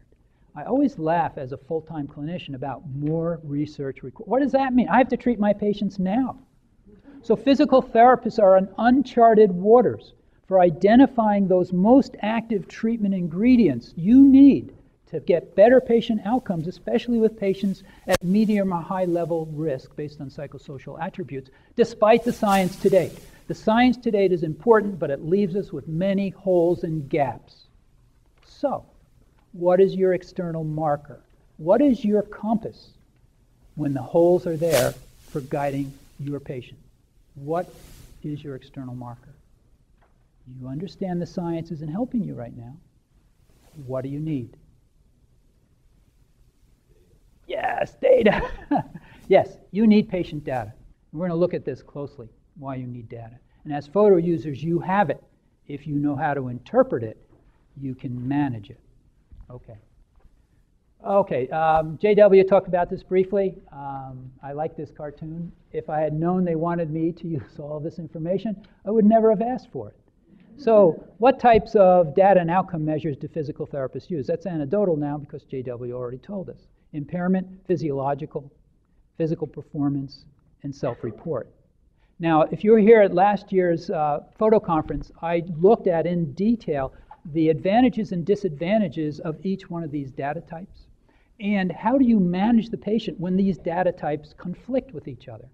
I always laugh as a full-time clinician about more research required. What does that mean? I have to treat my patients now. So physical therapists are on uncharted waters for identifying those most active treatment ingredients you need to get better patient outcomes, especially with patients at medium or high level risk based on psychosocial attributes, despite the science to date. The science to date is important, but it leaves us with many holes and gaps. So, what is your external marker? What is your compass when the holes are there for guiding your patient? What is your external marker? You understand the science isn't helping you right now. What do you need? Yes, data. Yes, you need patient data. We're going to look at this closely, why you need data. And as FOTO users, you have it. If you know how to interpret it, you can manage it. Okay. Okay, JW talked about this briefly. I like this cartoon. If I had known they wanted me to use all this information, I would never have asked for it. So what types of data and outcome measures do physical therapists use? That's anecdotal now because JW already told us. Impairment, physiological, physical performance, and self-report. Now, if you were here at last year's FOTO conference, I looked at in detail the advantages and disadvantages of each one of these data types. And how do you manage the patient when these data types conflict with each other?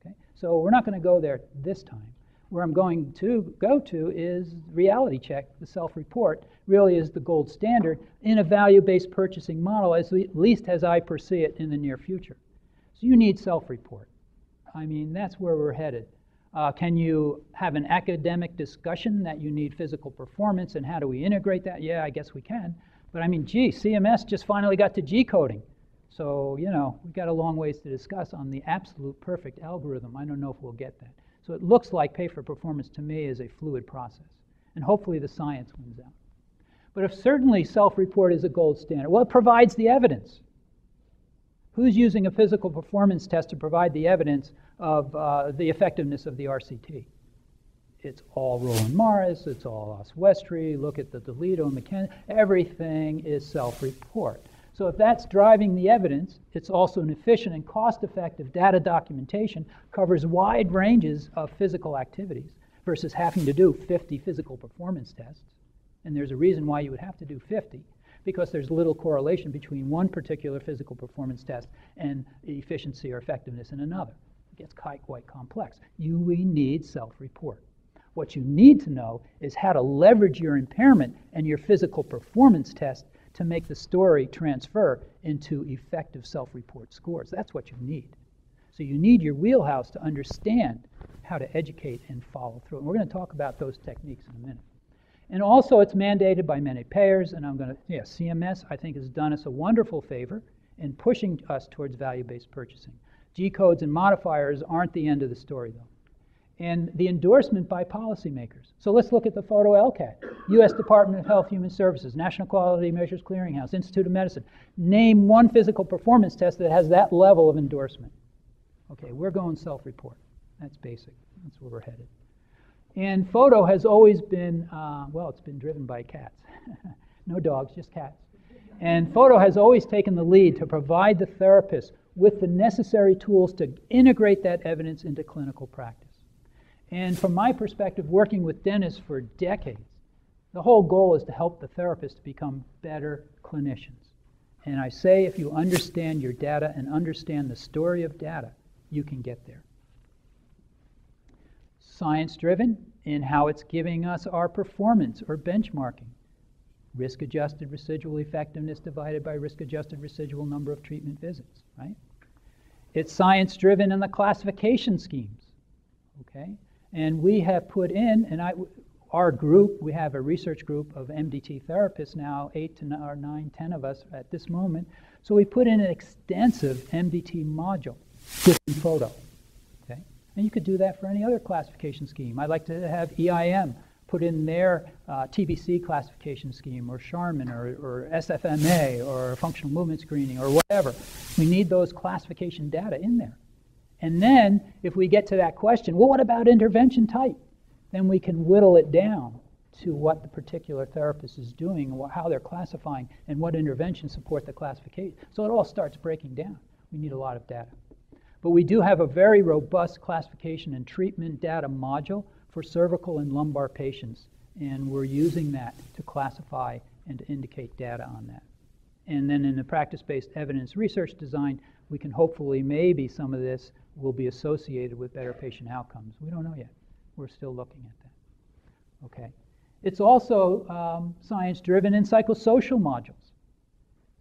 Okay? So we're not going to go there this time. Where I'm going to go to is reality check. The self-report really is the gold standard in a value-based purchasing model, at least as I foresee it in the near future. So you need self-report. I mean, that's where we're headed. Can you have an academic discussion that you need physical performance, and how do we integrate that? Yeah, I guess we can. But I mean, gee, CMS just finally got to G-coding. So, you know, we've got a long ways to discuss on the absolute perfect algorithm. I don't know if we'll get that. So it looks like pay for performance to me is a fluid process. And hopefully the science wins out. But if certainly self-report is a gold standard, well, it provides the evidence. Who's using a physical performance test to provide the evidence of the effectiveness of the RCT? It's all Roland Morris, it's all Oswestry, look at the Toledo, McKenna, everything is self-report. So if that's driving the evidence, it's also an efficient and cost-effective data documentation, covers wide ranges of physical activities versus having to do 50 physical performance tests. And there's a reason why you would have to do 50, because there's little correlation between one particular physical performance test and efficiency or effectiveness in another. It gets quite complex. We need self-report. What you need to know is how to leverage your impairment and your physical performance test to make the story transfer into effective self-report scores. That's what you need. So you need your wheelhouse to understand how to educate and follow through. And we're going to talk about those techniques in a minute. And also it's mandated by many payers, and CMS I think has done us a wonderful favor in pushing us towards value-based purchasing. G-codes and modifiers aren't the end of the story though. And the endorsement by policymakers. So let's look at the FOTO LCAT. U.S. Department of Health Human Services, National Quality Measures Clearinghouse, Institute of Medicine. Name one physical performance test that has that level of endorsement. Okay, we're going self-report. That's basic. That's where we're headed. And FOTO has always been, it's been driven by cats. No dogs, just cats. And FOTO has always taken the lead to provide the therapist with the necessary tools to integrate that evidence into clinical practice. And from my perspective, working with dentists for decades, the whole goal is to help the therapist become better clinicians. And I say if you understand your data and understand the story of data, you can get there. Science-driven in how it's giving us our performance or benchmarking. Risk-adjusted residual effectiveness divided by risk-adjusted residual number of treatment visits, right? It's science-driven in the classification schemes, okay? And we have put in, our group, we have a research group of MDT therapists now, 8 to 9, 10 of us at this moment. So we put in an extensive MDT module within FOTO, okay? And you could do that for any other classification scheme. I'd like to have EIM put in their TBC classification scheme, or Charmin, or SFMA, or functional movement screening, or whatever. We need those classification data in there. And then, if we get to that question, well, what about intervention type? Then we can whittle it down to what the particular therapist is doing, and how they're classifying, and what interventions support the classification. So it all starts breaking down. We need a lot of data. But we do have a very robust classification and treatment data module for cervical and lumbar patients, and we're using that to classify and to indicate data on that. And then in the practice-based evidence research design, we can hopefully, maybe some of this will be associated with better patient outcomes. We don't know yet. We're still looking at that. Okay. It's also science-driven in psychosocial modules.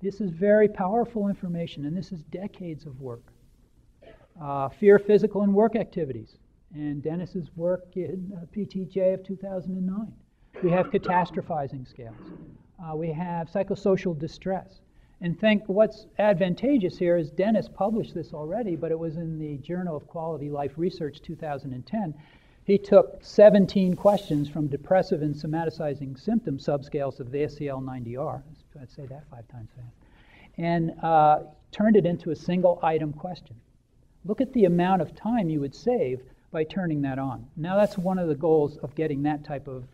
This is very powerful information, and this is decades of work. Fear, physical, and work activities. And Dennis's work in PTJ of 2009. We have catastrophizing scales. We have psychosocial distress. And what's advantageous here is Dennis published this already, but it was in the Journal of Quality Life Research 2010. He took 17 questions from depressive and somaticizing symptom subscales of the ACL-90R. I'd say that 5 times fast. And turned it into a single item question. Look at the amount of time you would save by turning that on. Now that's one of the goals of getting that type of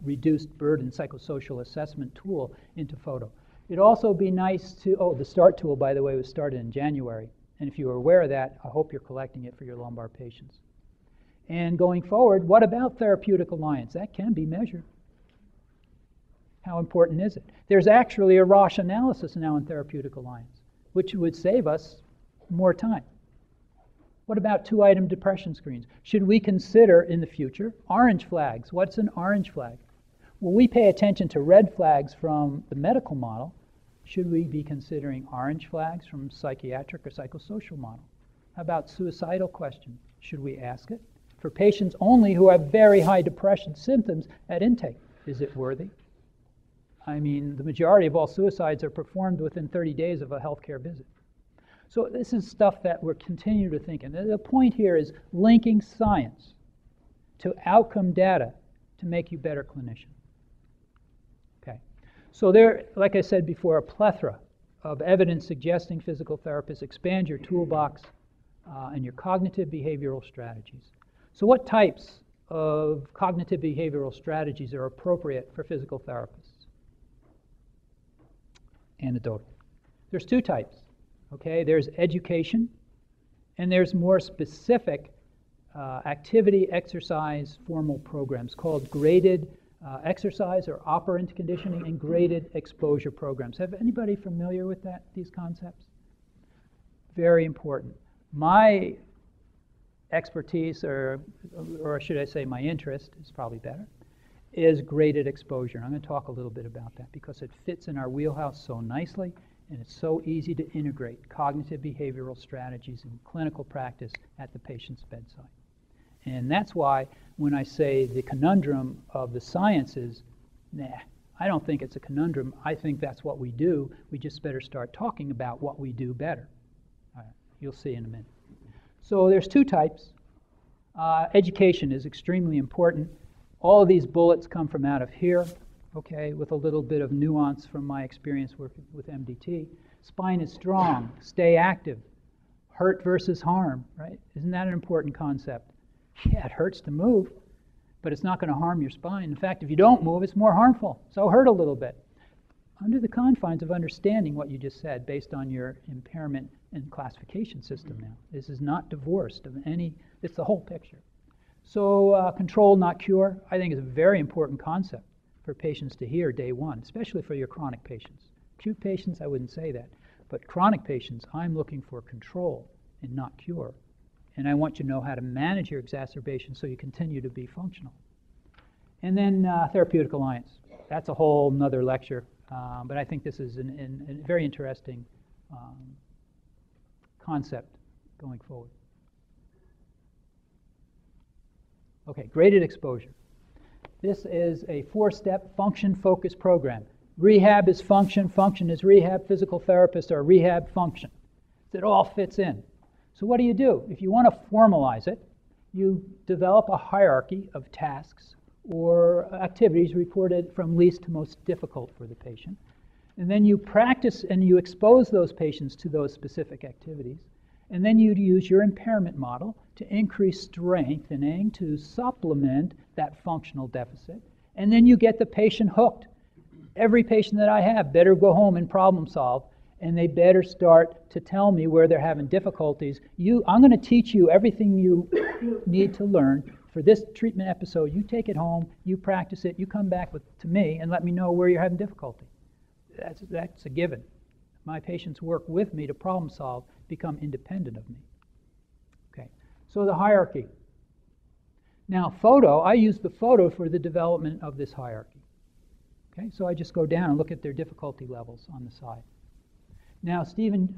reduced burden psychosocial assessment tool into FOTO. It'd also be nice to, the START tool, by the way, was started in January. And if you were aware of that, I hope you're collecting it for your lumbar patients. And going forward, what about Therapeutic Alliance? That can be measured. How important is it? There's actually a Roche analysis now in Therapeutic Alliance, which would save us more time. What about 2-item depression screens? Should we consider in the future orange flags? What's an orange flag? Well, we pay attention to red flags from the medical model. Should we be considering orange flags from psychiatric or psychosocial model? How about suicidal question? Should we ask it? For patients only who have very high depression symptoms at intake, is it worthy? I mean, the majority of all suicides are performed within 30 days of a healthcare visit. So this is stuff that we're continuing to think. And the point here is linking science to outcome data to make you better clinician. Okay. So there, like I said before, a plethora of evidence suggesting physical therapists expand your toolbox and your cognitive behavioral strategies. So what types of cognitive behavioral strategies are appropriate for physical therapists? Anecdotal. There's 2 types. Okay, there's education, and there's more specific activity, exercise, formal programs called graded exercise or operant conditioning and graded exposure programs. Have anybody familiar with these concepts? Very important. My expertise, or should I say my interest, is probably better, is graded exposure. And I'm going to talk a little bit about that because it fits in our wheelhouse so nicely. And it's so easy to integrate cognitive behavioral strategies in clinical practice at the patient's bedside. And that's why when I say the conundrum of the sciences, I don't think it's a conundrum. I think that's what we do. We just better start talking about what we do better. All right, you'll see in a minute. So there's 2 types. Education is extremely important. All of these bullets come from out of here. Okay, with a little bit of nuance from my experience working with MDT. Spine is strong, stay active. Hurt versus harm, right? Isn't that an important concept? Yeah, it hurts to move, but it's not going to harm your spine. In fact, if you don't move, it's more harmful, so hurt a little bit. Under the confines of understanding what you just said, based on your impairment and classification system now. This is not divorced of any, it's the whole picture. So control, not cure, I think is a very important concept for patients to hear day one, especially for your chronic patients. Acute patients, I wouldn't say that. But chronic patients, I'm looking for control and not cure. And I want you to know how to manage your exacerbation so you continue to be functional. And then Therapeutic Alliance. That's a whole nother lecture. But I think this is a very interesting concept going forward. Okay, graded exposure. This is a 4-step function-focused program. Rehab is function, function is rehab, physical therapists are rehab function. It all fits in. So what do? If you want to formalize it, you develop a hierarchy of tasks or activities reported from least to most difficult for the patient. And then you practice and you expose those patients to those specific activities. And then you use your impairment model to increase strengthening to supplement that functional deficit. And then you get the patient hooked. Every patient that I have better go home and problem solve, and they better start to tell me where they're having difficulties. I'm going to teach you everything you need to learn for this treatment episode. You take it home, you practice it, you come back to me and let me know where you're having difficulty. That's a given. My patients work with me to problem solve, become independent of me. Okay, so the hierarchy. Now FOTO, I use the FOTO for the development of this hierarchy. Okay, so I just go down and look at their difficulty levels on the side. Now Stephen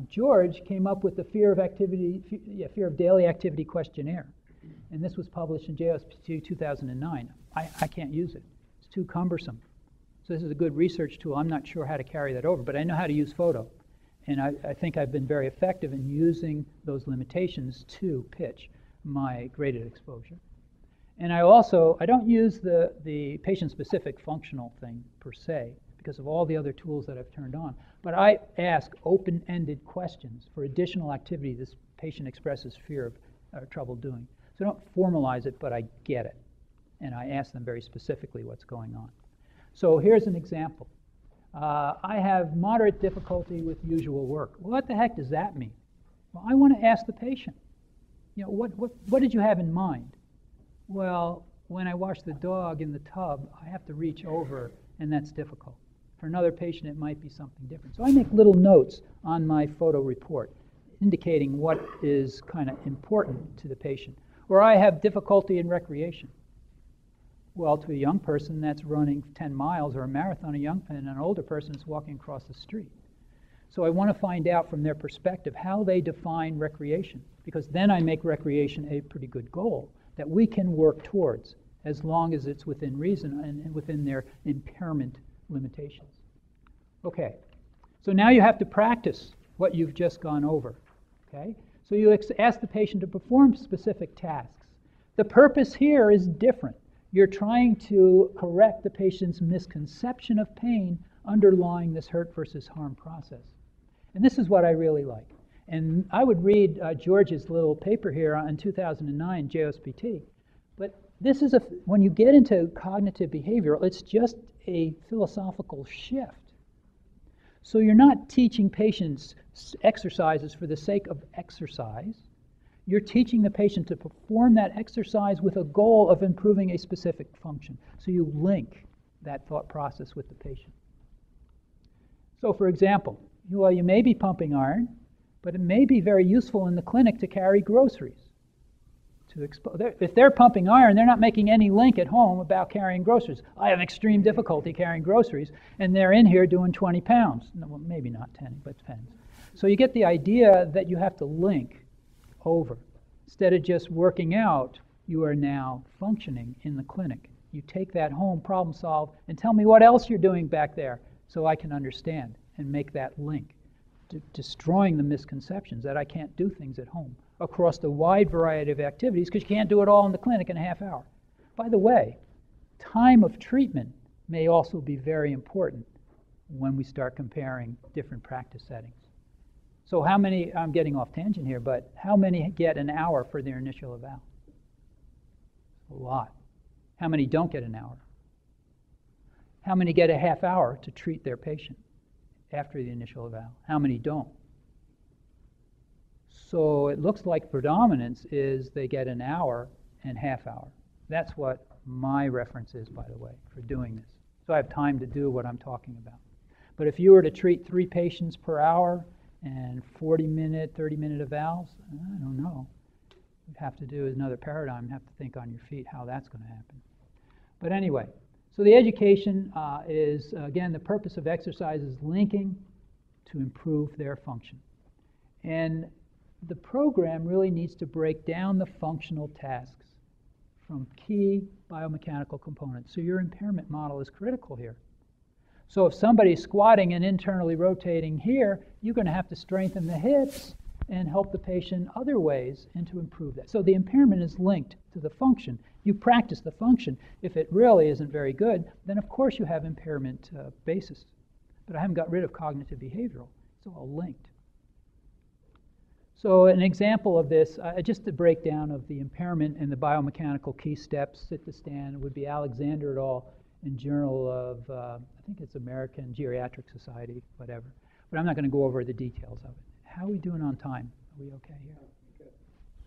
George came up with the fear of daily activity questionnaire. And this was published in JSPT 2009. I can't use it. It's too cumbersome. So this is a good research tool. I'm not sure how to carry that over, but I know how to use FOTO. And I think I've been very effective in using those limitations to pitch my graded exposure. And I don't use the patient-specific functional thing per se because of all the other tools that I've turned on. But I ask open-ended questions for additional activity this patient expresses fear of or trouble doing. So I don't formalize it, but I get it. And I ask them very specifically what's going on. So here's an example. I have moderate difficulty with usual work. Well, what the heck does that mean? Well, I want to ask the patient, what did you have in mind? Well, when I wash the dog in the tub, I have to reach over, and that's difficult. For another patient, it might be something different. So I make little notes on my FOTO report. indicating what is kind of important to the patient. Or I have difficulty in recreation. Well, to a young person that's running 10 miles or a marathon, and an older person is walking across the street. So I want to find out from their perspective how they define recreation, because then I make recreation a pretty good goal that we can work towards as long as it's within reason and within their impairment limitations. Okay, so now you have to practice what you've just gone over. Okay, so you ask the patient to perform specific tasks. The purpose here is different. You're trying to correct the patient's misconception of pain underlying this hurt versus harm process. And this is what I really like. And I would read George's little paper here in 2009, JOSPT. But this is when you get into cognitive behavioral, it's just a philosophical shift. So you're not teaching patients exercises for the sake of exercise. You're teaching the patient to perform that exercise with a goal of improving a specific function. So you link that thought process with the patient. So for example, well, you may be pumping iron, but it may be very useful in the clinic to carry groceries. If they're pumping iron, they're not making any link at home about carrying groceries. I have extreme difficulty carrying groceries, and they're in here doing 20 pounds. No, well, maybe not 10, but depends. So you get the idea that you have to link over. Instead of just working out, you are now functioning in the clinic. You take that home, problem solve, and tell me what else you're doing back there so I can understand and make that link, destroying the misconceptions that I can't do things at home across the wide variety of activities because you can't do it all in the clinic in a half hour. By the way, time of treatment may also be very important when we start comparing different practice settings. So how many, I'm getting off tangent here, but how many get an hour for their initial eval? A lot. How many don't get an hour? How many get a half hour to treat their patient after the initial eval? How many don't? So it looks like predominance is they get an hour and half hour. That's what my reference is, by the way, for doing this. So I have time to do what I'm talking about. But if you were to treat 3 patients per hour and 40-minute, 30-minute evals, I don't know. You'd have to do another paradigm, have to think on your feet how that's going to happen. But anyway, so the education is, again, the purpose of exercise is linking to improve their function. And the program really needs to break down the functional tasks from key biomechanical components. So your impairment model is critical here. So if somebody's squatting and internally rotating here, you're going to have to strengthen the hips and help the patient other ways and to improve that. So the impairment is linked to the function. You practice the function. If it really isn't very good, then of course you have impairment basis. But I haven't got rid of cognitive behavioral. It's all linked. So an example of this, just a breakdown of the impairment and the biomechanical key steps, sit to stand, would be Alexander et al. In Journal of, I think it's American Geriatric Society, whatever. But I'm not going to go over the details of it. How are we doing on time? Are we okay here? Okay.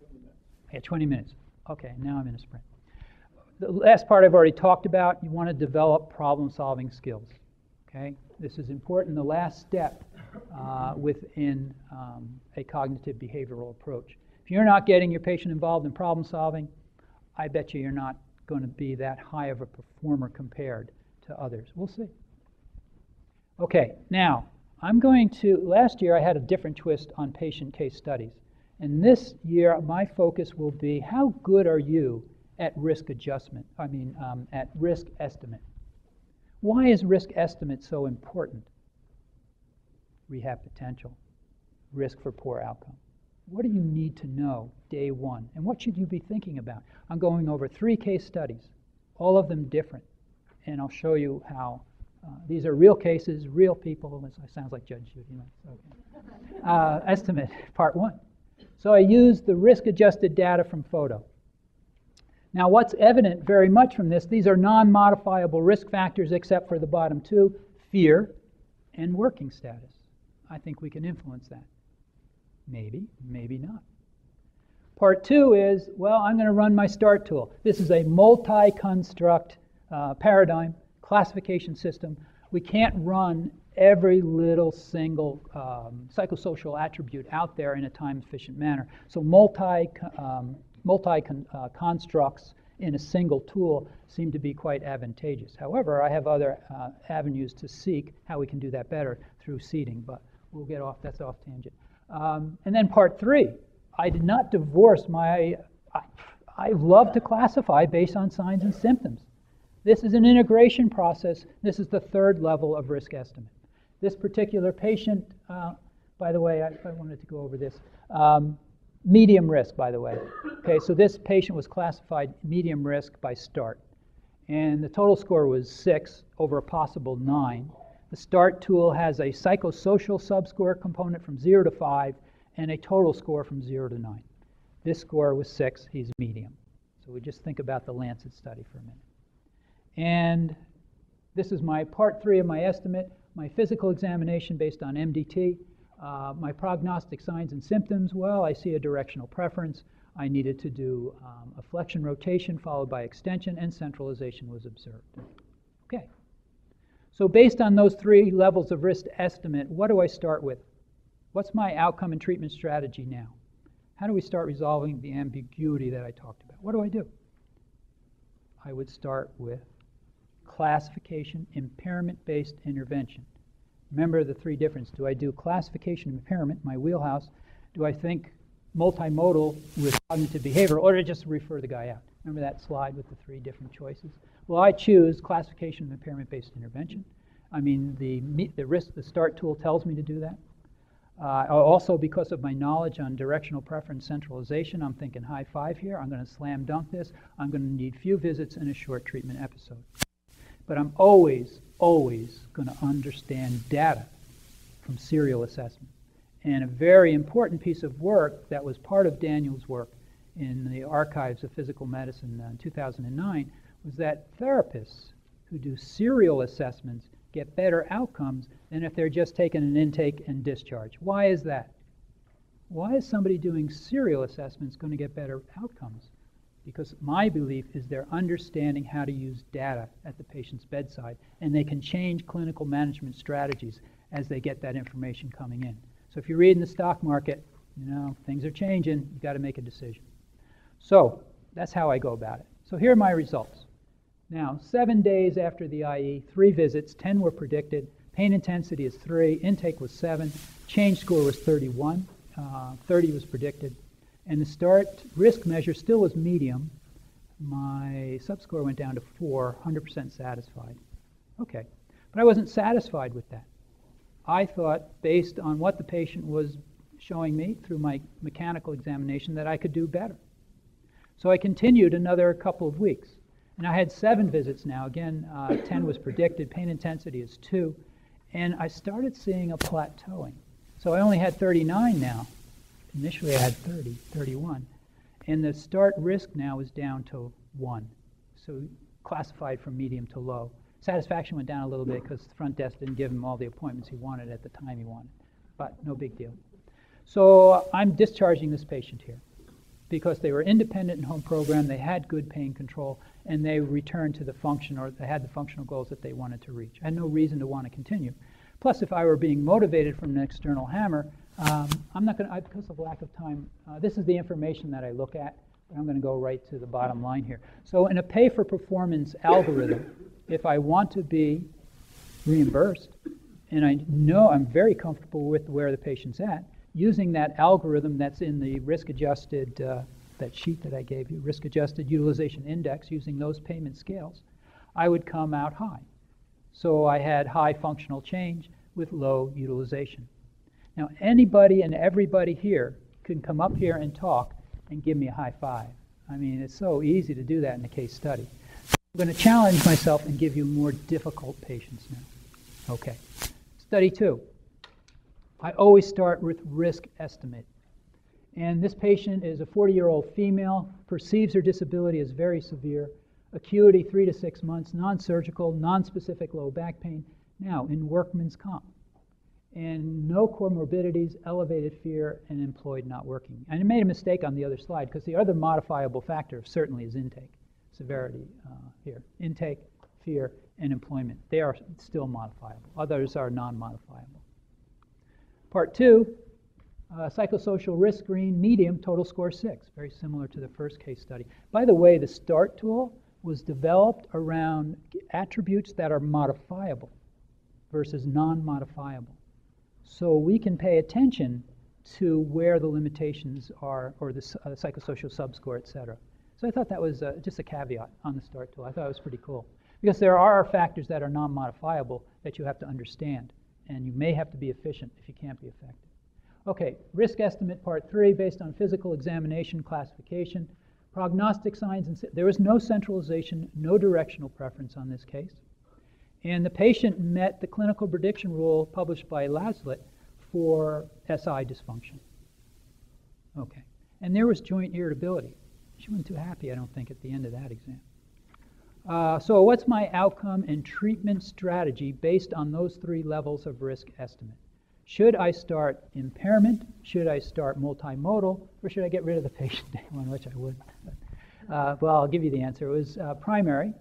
20 minutes. Yeah, 20 minutes. Okay, now I'm in a sprint. The last part I've already talked about, you want to develop problem-solving skills. Okay, this is important. The last step within a cognitive behavioral approach. If you're not getting your patient involved in problem-solving, I bet you're not going to be that high of a performer compared to others. We'll see. Okay, now I'm going to, last year I had a different twist on patient case studies. And this year my focus will be how good are you at risk adjustment, at risk estimate. Why is risk estimate so important? Rehab potential, risk for poor outcome. What do you need to know day one? And what should you be thinking about? I'm going over 3 case studies, all of them different. And I'll show you how these are real cases, real people. It sounds like Judge Judy. Okay. Estimate, part 1. So I used the risk-adjusted data from FOTO. Now what's evident very much from this, these are non-modifiable risk factors except for the bottom 2, fear and working status. I think we can influence that. Maybe, maybe not. Part 2 is, well, I'm going to run my START tool. This is a multi-construct paradigm classification system We can't run every little single psychosocial attribute out there in a time-efficient manner. So multi-constructs in a single tool seem to be quite advantageous. However, I have other avenues to seek how we can do that better through seeding, but we'll get off, that's off tangent. And then part 3, I did not divorce my, I love to classify based on signs and symptoms. This is an integration process. This is the 3rd level of risk estimate. This particular patient, by the way, I wanted to go over this, medium risk, by the way. Okay, so this patient was classified medium risk by START. And the total score was 6 over a possible 9. The START tool has a psychosocial subscore component from 0 to 5 and a total score from 0 to 9. This score was 6, he's medium. So we just think about the Lancet study for a minute. And this is my part 3 of my estimate, my physical examination based on MDT. My prognostic signs and symptoms, well, I see a directional preference. I needed to do a flexion rotation followed by extension, and centralization was observed. Okay. So based on those 3 levels of risk estimate, what do I start with? What's my outcome and treatment strategy now? How do we start resolving the ambiguity that I talked about? What do I do? I would start with classification, impairment-based intervention. Remember the 3 differences. Do I do classification impairment, my wheelhouse? Do I think multimodal with cognitive behavior, or do I just refer the guy out? Remember that slide with the 3 different choices? Well, I choose classification of impairment-based intervention. I mean, the START tool tells me to do that. Also, because of my knowledge on directional preference centralization, I'm thinking high 5 here. I'm going to slam dunk this. I'm going to need few visits and a short treatment episode. But I'm always going to understand data from serial assessment. And a very important piece of work that was part of Daniel's work in the Archives of Physical Medicine in 2009 was that therapists who do serial assessments get better outcomes than if they're just taking an intake and discharge. Why is that? Why is somebody doing serial assessments going to get better outcomes? Because my belief is they're understanding how to use data at the patient's bedside, and they can change clinical management strategies as they get that information coming in. So if you read in the stock market, you know, things are changing, you've got to make a decision. So that's how I go about it. So here are my results. Now, 7 days after the IE, 3 visits, 10 were predicted, pain intensity is 3, intake was 7, change score was 31, 30 was predicted. And the START risk measure still was medium. My subscore went down to 4, 100% satisfied. Okay, but I wasn't satisfied with that. I thought, based on what the patient was showing me through my mechanical examination, that I could do better. So I continued another couple of weeks. And I had 7 visits now. Again, 10 was predicted. Pain intensity is 2. And I started seeing a plateauing. So I only had 39 now. Initially I had 30, 31. And the START risk now is down to 1. So classified from medium to low. Satisfaction went down a little bit because the front desk didn't give him all the appointments he wanted at the time he wanted. But no big deal. So I'm discharging this patient here because they were independent in home program, they had good pain control, and they returned to the function, or they had the functional goals that they wanted to reach. I had no reason to want to continue. Plus, if I were being motivated from an external hammer, I'm not going to, because of lack of time, this is the information that I look at, but I'm going to go right to the bottom line here. So in a pay-for-performance algorithm, if I want to be reimbursed, and I know I'm very comfortable with where the patient's at, using that algorithm that's in the risk-adjusted, that sheet that I gave you, risk-adjusted utilization index, using those payment scales, I would come out high. So I had high functional change with low utilization. Now, anybody and everybody here can come up here and talk and give me a high 5. I mean, it's so easy to do that in a case study. I'm going to challenge myself and give you more difficult patients now. Okay. Study 2. I always start with risk estimate. And this patient is a 40-year-old female, perceives her disability as very severe, acuity 3 to 6 months, non-surgical, non-specific low back pain, now in workman's comp. And no comorbidities, elevated fear, and employed not working. And I made a mistake on the other slide because the other modifiable factor certainly is intake, severity here. Intake, fear, and employment. They are still modifiable. Others are non-modifiable. Part 2, psychosocial risk green, medium, total score 6. Very similar to the first case study. By the way, the START tool was developed around attributes that are modifiable versus non-modifiable. So we can pay attention to where the limitations are, or the psychosocial subscore, et cetera. So I thought that was just a caveat on the START tool. I thought it was pretty cool. Because there are factors that are non-modifiable that you have to understand, and you may have to be efficient if you can't be effective. Okay, risk estimate part 3, based on physical examination classification. Prognostic signs, and there was no centralization, no directional preference on this case. And the patient met the clinical prediction rule published by Laslett for SI dysfunction. Okay, and there was joint irritability. She wasn't too happy, I don't think, at the end of that exam. So what's my outcome and treatment strategy based on those 3 levels of risk estimate? Should I start impairment? Should I start multimodal? Or should I get rid of the patient day 1, which I wouldn't? Well, I'll give you the answer. It was primary.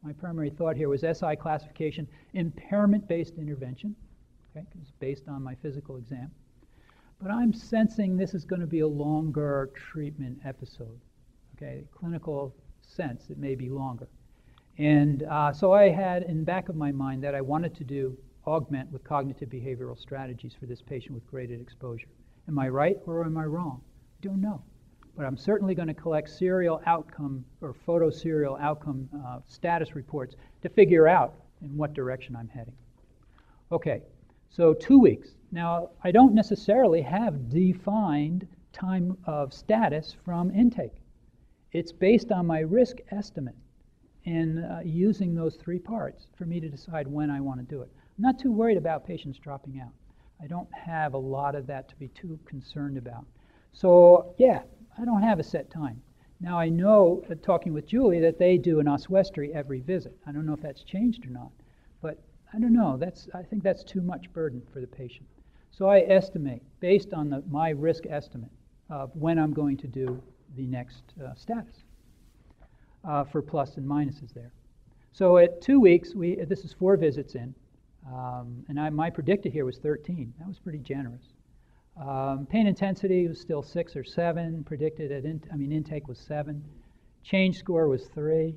My primary thought here was SI classification, impairment-based intervention. Okay, it's based on my physical exam. But I'm sensing this is going to be a longer treatment episode. Okay, clinical sense, it may be longer. And so I had in the back of my mind that I wanted to augment with cognitive behavioral strategies for this patient with graded exposure. Am I right or am I wrong? I don't know. But I'm certainly going to collect serial outcome or photo serial outcome status reports to figure out in what direction I'm heading. Okay, so 2 weeks. Now, I don't necessarily have defined time of status from intake. It's based on my risk estimate and using those 3 parts for me to decide when I want to do it. I'm not too worried about patients dropping out. I don't have a lot of that to be too concerned about. So, yeah, I don't have a set time. Now, I know, talking with Julie, that they do an oswestry every visit. I don't know if that's changed or not, but I don't know. I think that's too much burden for the patient. So I estimate, based on my risk estimate, of when I'm going to do the next status for plus and minuses there. So at 2 weeks, this is 4 visits in, and my predicted here was 13. That was pretty generous. Pain intensity was still 6 or 7. Predicted at intake was 7. Change score was 3.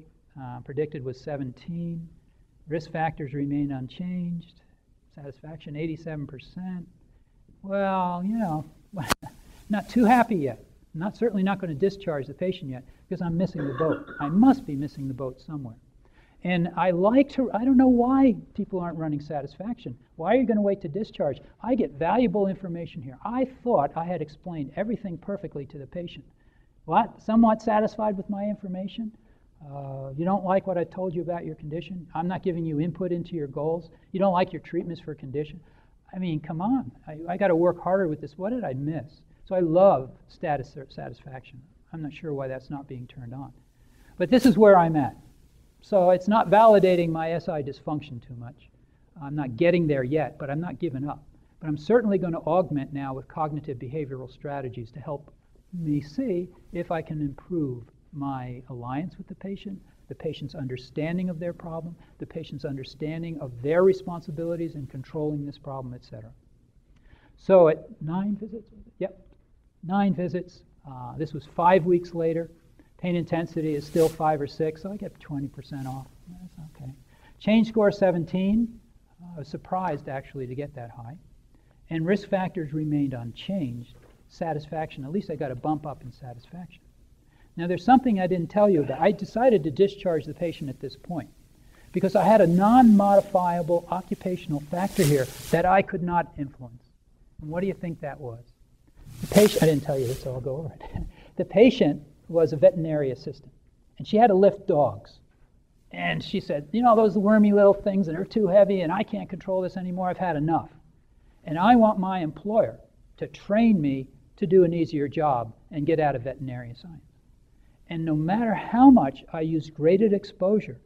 Predicted was 17. Risk factors remained unchanged. Satisfaction 87%. Well, you know, not too happy yet. Certainly not going to discharge the patient yet because I'm missing the boat. I must be missing the boat somewhere. And I don't know why people aren't running satisfaction. Why are you going to wait to discharge? I get valuable information here. I thought I had explained everything perfectly to the patient. What? Somewhat satisfied with my information? You don't like what I told you about your condition? I'm not giving you input into your goals? You don't like your treatments for condition? I mean, come on. I got to work harder with this. What did I miss? So I love satisfaction. I'm not sure why that's not being turned on. But this is where I'm at. So it's not validating my SI dysfunction too much. I'm not getting there yet, but I'm not giving up. But I'm certainly going to augment now with cognitive behavioral strategies to help me see if I can improve my alliance with the patient's understanding of their problem, the patient's understanding of their responsibilities in controlling this problem, etc. So at 9 visits, 9 visits. This was 5 weeks later. Pain intensity is still 5 or 6, so I get 20% off. That's okay. Change score 17. I was surprised actually to get that high. And risk factors remained unchanged. Satisfaction, at least I got a bump up in satisfaction. Now there's something I didn't tell you about. I decided to discharge the patient at this point because I had a non-modifiable occupational factor here that I could not influence. And what do you think that was? The patient, I didn't tell you this, so I'll go over it. The patient was a veterinary assistant, and she had to lift dogs. And she said, you know, those wormy little things that are too heavy, and I can't control this anymore, I've had enough. And I want my employer to train me to do an easier job and get out of veterinary science. And no matter how much I used graded exposure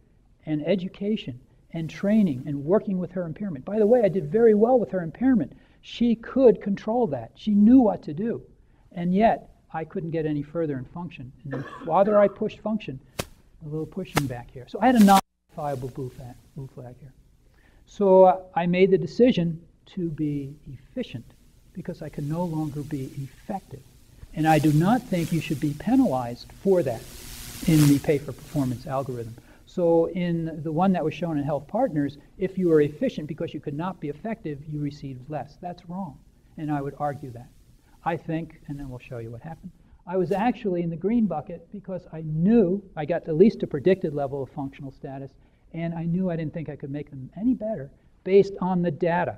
and education and training and working with her impairment, by the way, I did very well with her impairment. She could control that. She knew what to do. And yet, I couldn't get any further in function. And the farther I pushed function, a little pushing back here. So I had a non-modifiable modifiable blue flag here. So I made the decision to be efficient because I can no longer be effective. And I do not think you should be penalized for that in the pay-for-performance algorithm. So in the one that was shown in Health Partners, if you were efficient because you could not be effective, you received less. That's wrong, and I would argue that. I think, and then we'll show you what happened, I was actually in the green bucket because I knew I got at least a predicted level of functional status, and I knew I didn't think I could make them any better based on the data.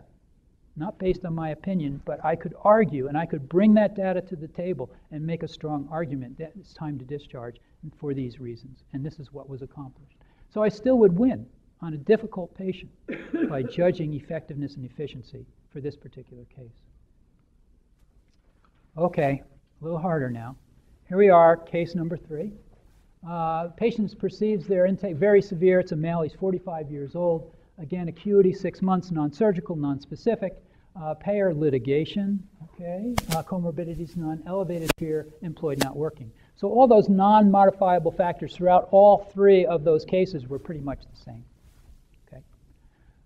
Not based on my opinion, but I could argue, and I could bring that data to the table and make a strong argument that it's time to discharge for these reasons, and this is what was accomplished. So I still would win on a difficult patient by judging effectiveness and efficiency for this particular case. Okay, a little harder now. Here we are, case number 3. Patient perceives their intake very severe. It's a male, he's 45 years old. Again, acuity 6 months, non-surgical, non-specific. Payer litigation, okay. Comorbidities, non-elevated fear, employed not working. So all those non-modifiable factors throughout all 3 of those cases were pretty much the same. Okay.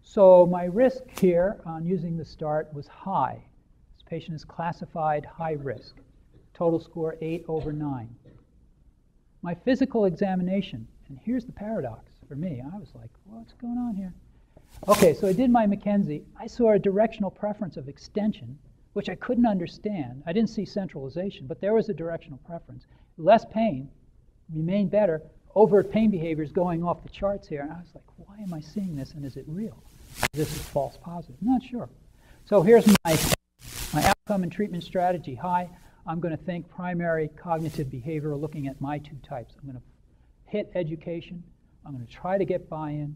So my risk here on using the START was high. This patient is classified high risk. Total score 8/9. My physical examination, and here's the paradox for me. I was like, what's going on here? Okay, so I did my McKenzie. I saw a directional preference of extension, which I couldn't understand. I didn't see centralization, but there was a directional preference. Less pain, remain better, overt pain behaviors going off the charts here. And I was like, why am I seeing this, and is it real? This is false positive. I'm not sure. So here's my outcome and treatment strategy. High, I'm going to think primary cognitive behavioral, looking at my 2 types. I'm going to hit education. I'm going to try to get buy-in.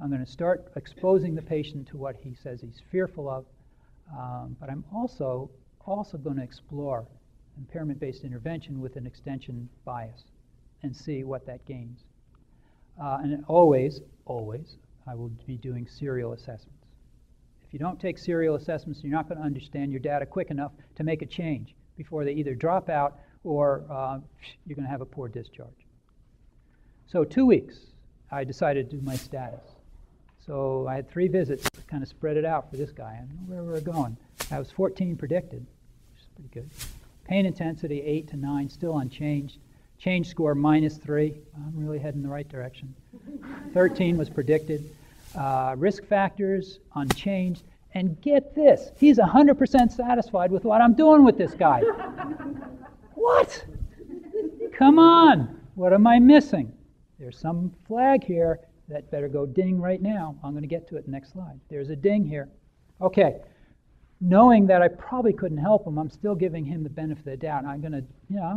I'm going to start exposing the patient to what he says he's fearful of. But I'm also going to explore impairment-based intervention with an extension bias and see what that gains. And always, I will be doing serial assessments. If you don't take serial assessments, you're not going to understand your data quick enough to make a change before they either drop out or you're going to have a poor discharge. So 2 weeks, I decided to do my status. So I had 3 visits to kind of spread it out for this guy. I don't know where we were going. I was 14 predicted, which is pretty good. Pain intensity 8 to 9, still unchanged. Change score -3. I'm really heading the right direction. 13 was predicted. Risk factors unchanged. And get this, he's 100% satisfied with what I'm doing with this guy. What? Come on, what am I missing? There's some flag here that better go ding right now. I'm going to get to it next slide. There's a ding here. Okay, knowing that I probably couldn't help him, I'm still giving him the benefit of the doubt. I'm going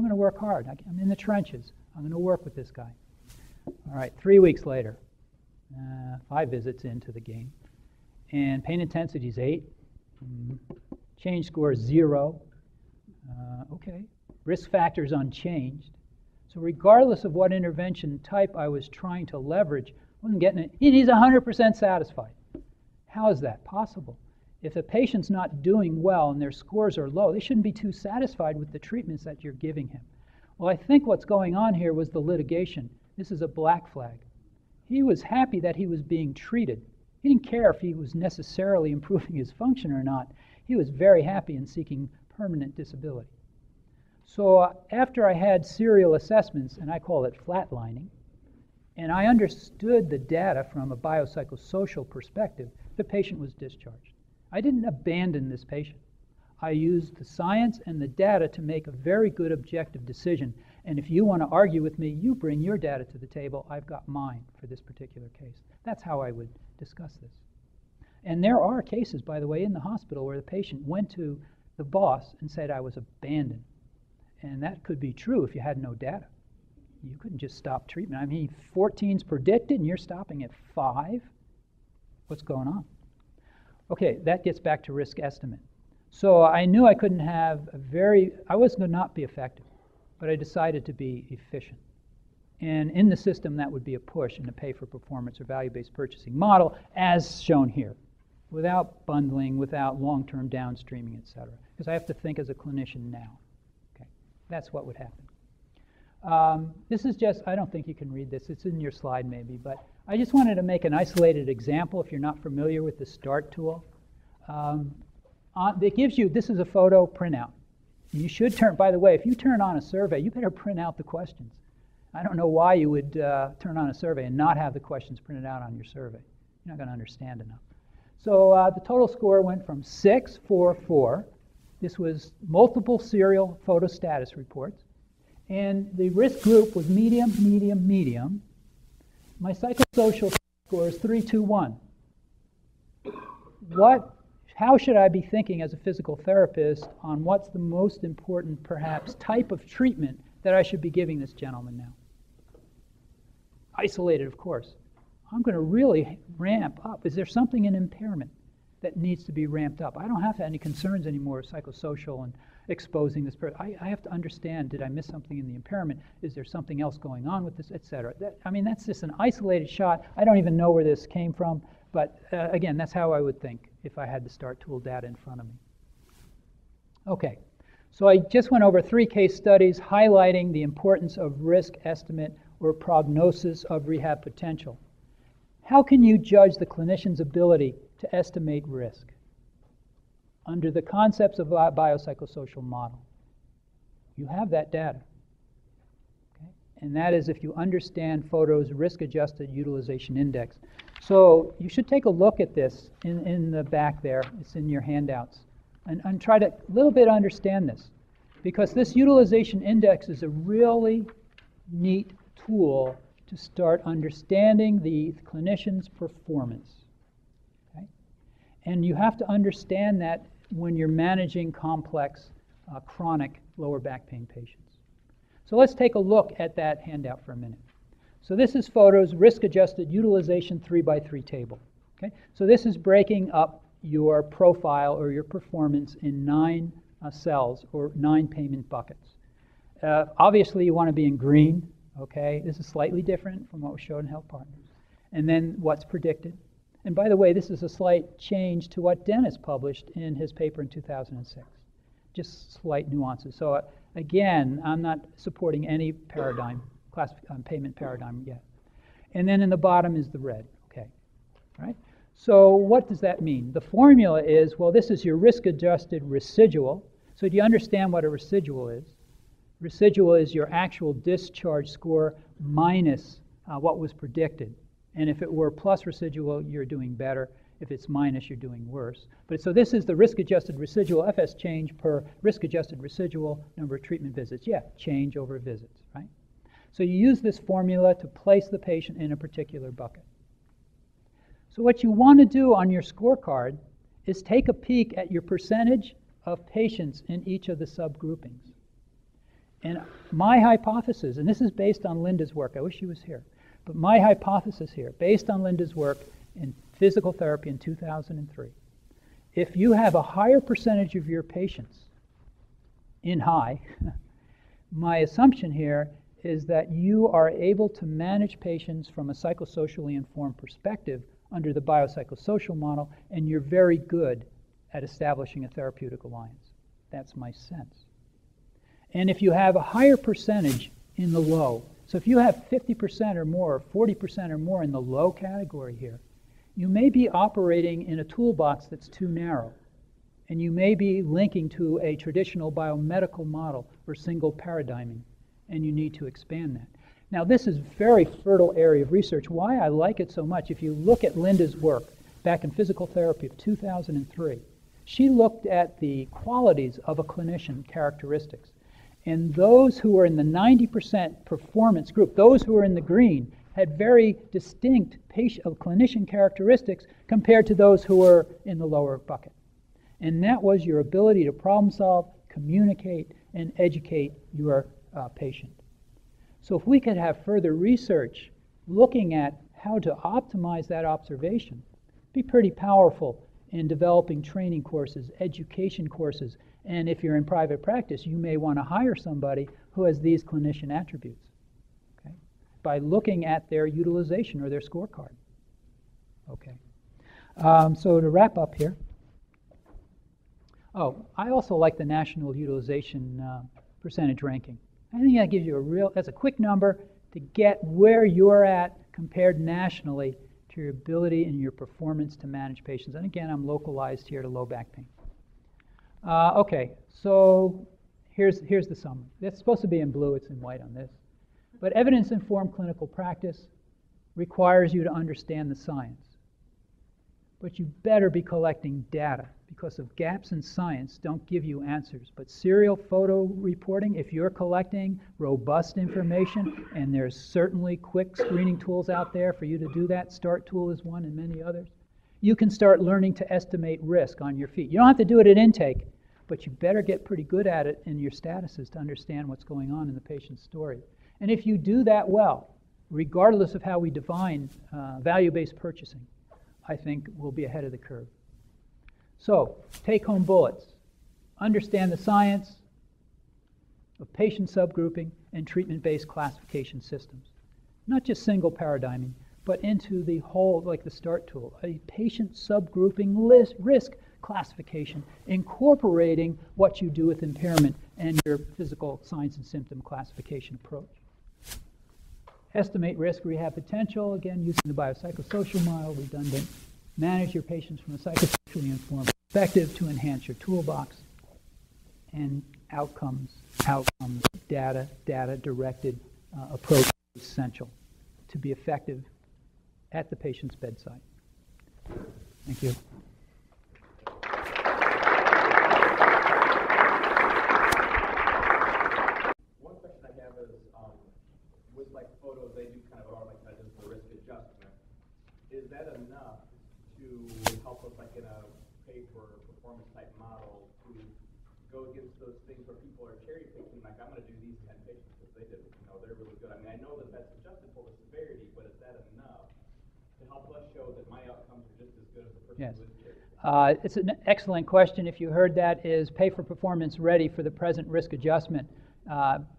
to work hard. I'm in the trenches. I'm going to work with this guy. All right, 3 weeks later, 5 visits into the game. And pain intensity is 8. Change score is 0. Okay. Risk factors unchanged. So regardless of what intervention type I was trying to leverage, I wasn't getting it. He's 100% satisfied. How is that possible? If a patient's not doing well and their scores are low, they shouldn't be too satisfied with the treatments that you're giving him. Well, I think what's going on here was the litigation. This is a black flag. He was happy that he was being treated. He didn't care if he was necessarily improving his function or not. He was very happy in seeking permanent disability. So after I had serial assessments, and I call it flatlining, and I understood the data from a biopsychosocial perspective, the patient was discharged. I didn't abandon this patient. I used the science and the data to make a very good objective decision. And if you want to argue with me, you bring your data to the table. I've got mine for this particular case. That's how I would discuss this. And there are cases, by the way, in the hospital where the patient went to the boss and said I was abandoned. And that could be true if you had no data. You couldn't just stop treatment. I mean, 14's predicted and you're stopping at 5? What's going on? Okay, that gets back to risk estimate. So I knew I couldn't have I was going to not be effective, but I decided to be efficient. And in the system, that would be a push in a pay-for-performance or value-based purchasing model, as shown here, without bundling, without long-term downstreaming, et cetera. Because I have to think as a clinician now. Okay, that's what would happen. This is just, I don't think you can read this. It's in your slide maybe, but I just wanted to make an isolated example if you're not familiar with the START tool. It gives you, this is a photo printout. You should turn, by the way, if you turn on a survey, you better print out the questions. I don't know why you would turn on a survey and not have the questions printed out on your survey. You're not going to understand enough. So the total score went from 6, 4, 4. This was multiple serial photo status reports. And the risk group was medium, medium, medium. My psychosocial score is 3, 2, 1. How should I be thinking as a physical therapist on what's the most important, perhaps, type of treatment that I should be giving this gentleman now? Isolated, of course. I'm going to really ramp up. Is there something in impairment that needs to be ramped up? I don't have any concerns anymore with psychosocial and exposing this person. I have to understand, did I miss something in the impairment? Is there something else going on with this, et cetera? That's just an isolated shot. I don't even know where this came from, but again, that's how I would think if I had the START tool data in front of me. Okay, so I just went over 3 case studies highlighting the importance of risk estimate or prognosis of rehab potential. How can you judge the clinician's ability to estimate risk? Under the concepts of a biopsychosocial model. You have that data. Okay? And that is if you understand FOTO's risk-adjusted utilization index. So you should take a look at this in the back there. It's in your handouts. And try to a little bit understand this. Because this utilization index is a really neat tool to start understanding the clinician's performance. Okay? And you have to understand that when you're managing complex, chronic lower back pain patients. So let's take a look at that handout for a minute. So this is FOTO's risk-adjusted utilization 3x3 table. Okay? So this is breaking up your profile or your performance in 9 cells or 9 payment buckets. Obviously, you want to be in green. Okay, this is slightly different from what was shown in Health Partners. And then what's predicted. And by the way, this is a slight change to what Dennis published in his paper in 2006. Just slight nuances. So again, I'm not supporting any paradigm, payment paradigm yet. And then in the bottom is the red. Okay, all right? So what does that mean? The formula is, well, this is your risk-adjusted residual. So do you understand what a residual is? Residual is your actual discharge score minus what was predicted. And if it were plus residual, you're doing better. If it's minus, you're doing worse. But so this is the risk-adjusted residual, FS change per risk-adjusted residual number of treatment visits. Yeah, change over visits, right? So you use this formula to place the patient in a particular bucket. So what you want to do on your scorecard is take a peek at your percentage of patients in each of the subgroupings. And my hypothesis, and this is based on Linda's work, I wish she was here, but my hypothesis here, based on Linda's work in physical therapy in 2003, if you have a higher percentage of your patients in high, my assumption here is that you are able to manage patients from a psychosocially informed perspective under the biopsychosocial model, and you're very good at establishing a therapeutic alliance. That's my sense. And if you have a higher percentage in the low, so if you have 50% or more, 40% or more in the low category here, you may be operating in a toolbox that's too narrow. And you may be linking to a traditional biomedical model or single paradigming, and you need to expand that. Now, this is a very fertile area of research. Why I like it so much, if you look at Linda's work back in physical therapy of 2003, she looked at the qualities of a clinician characteristics. And those who were in the 90% performance group, those who were in the green, had very distinct clinician characteristics compared to those who were in the lower bucket. And that was your ability to problem solve, communicate, and educate your patient. So if we could have further research looking at how to optimize that observation, it'd be pretty powerful in developing training courses, education courses, and if you're in private practice, you may want to hire somebody who has these clinician attributes, okay, by looking at their utilization or their scorecard. Okay. So to wrap up here, I also like the national utilization percentage ranking. I think that gives you that's a quick number to get where you're at compared nationally to your ability and your performance to manage patients. And again, I'm localized here to low back pain. Okay, so here's the summary. It's supposed to be in blue, it's in white on this. But evidence-informed clinical practice requires you to understand the science. But you better be collecting data, because of gaps in science don't give you answers. But serial photo reporting, if you're collecting robust information, and there's certainly quick screening tools out there for you to do that, START tool is one and many others, you can start learning to estimate risk on your feet. You don't have to do it at intake, but you better get pretty good at it in your statuses to understand what's going on in the patient's story. And if you do that well, regardless of how we define value-based purchasing, I think we'll be ahead of the curve. So, take-home bullets. Understand the science of patient subgrouping and treatment-based classification systems. Not just single paradigming, but into the whole, like the START tool, a patient subgrouping risk classification, incorporating what you do with impairment and your physical signs and symptom classification approach. Estimate risk, rehab potential, again, using the biopsychosocial model, redundant. Manage your patients from a psychosocially informed perspective to enhance your toolbox. And outcomes, data-directed approach is essential to be effective at the patient's bedside. Thank you. One question I have is, with like FOTO, they do kind of our like for risk adjustment. Is that enough to help us like in a pay for performance type model to go against those things where people are cherry picking, like I'm going to do these 10 patients because they did, they're really good. I mean, I know that that's adjusted for the severity, but is that enough to help us show that my outcomes are just as good as the person who is cherry picking? It's an excellent question. If you heard that, is pay for performance ready for the present risk adjustment,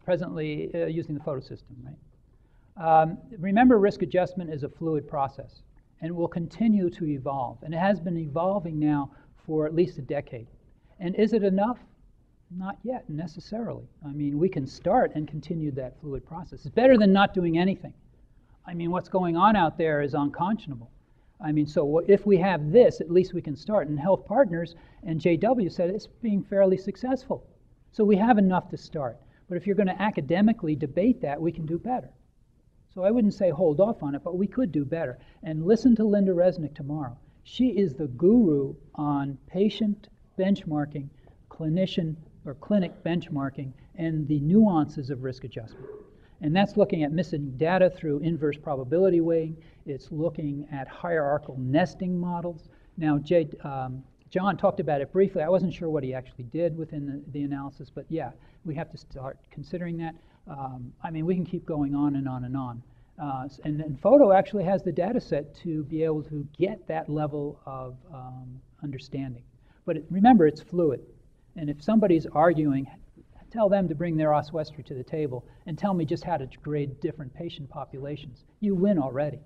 presently using the FOTO system, right? Remember, risk adjustment is a fluid process and will continue to evolve. And it has been evolving now for at least a decade. And is it enough? Not yet, necessarily. I mean, we can start and continue that fluid process. It's better than not doing anything. I mean, what's going on out there is unconscionable. I mean, so if we have this, at least we can start. And Health Partners and JW said it's being fairly successful. So we have enough to start. But if you're going to academically debate that, we can do better. So I wouldn't say hold off on it, but we could do better. And listen to Linda Resnick tomorrow. She is the guru on patient benchmarking, clinician or clinic benchmarking, and the nuances of risk adjustment. And that's looking at missing data through inverse probability weighting. It's looking at hierarchical nesting models. Now, John talked about it briefly. I wasn't sure what he actually did within the analysis, but yeah, we have to start considering that. I mean, we can keep going on and on and on. And FOTO actually has the data set to be able to get that level of understanding. But remember, it's fluid. And if somebody's arguing, tell them to bring their oswestry to the table and tell me just how to grade different patient populations. You win already.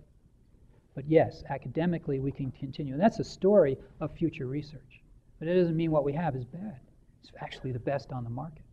But yes, academically we can continue. And that's a story of future research. But it doesn't mean what we have is bad. It's actually the best on the market.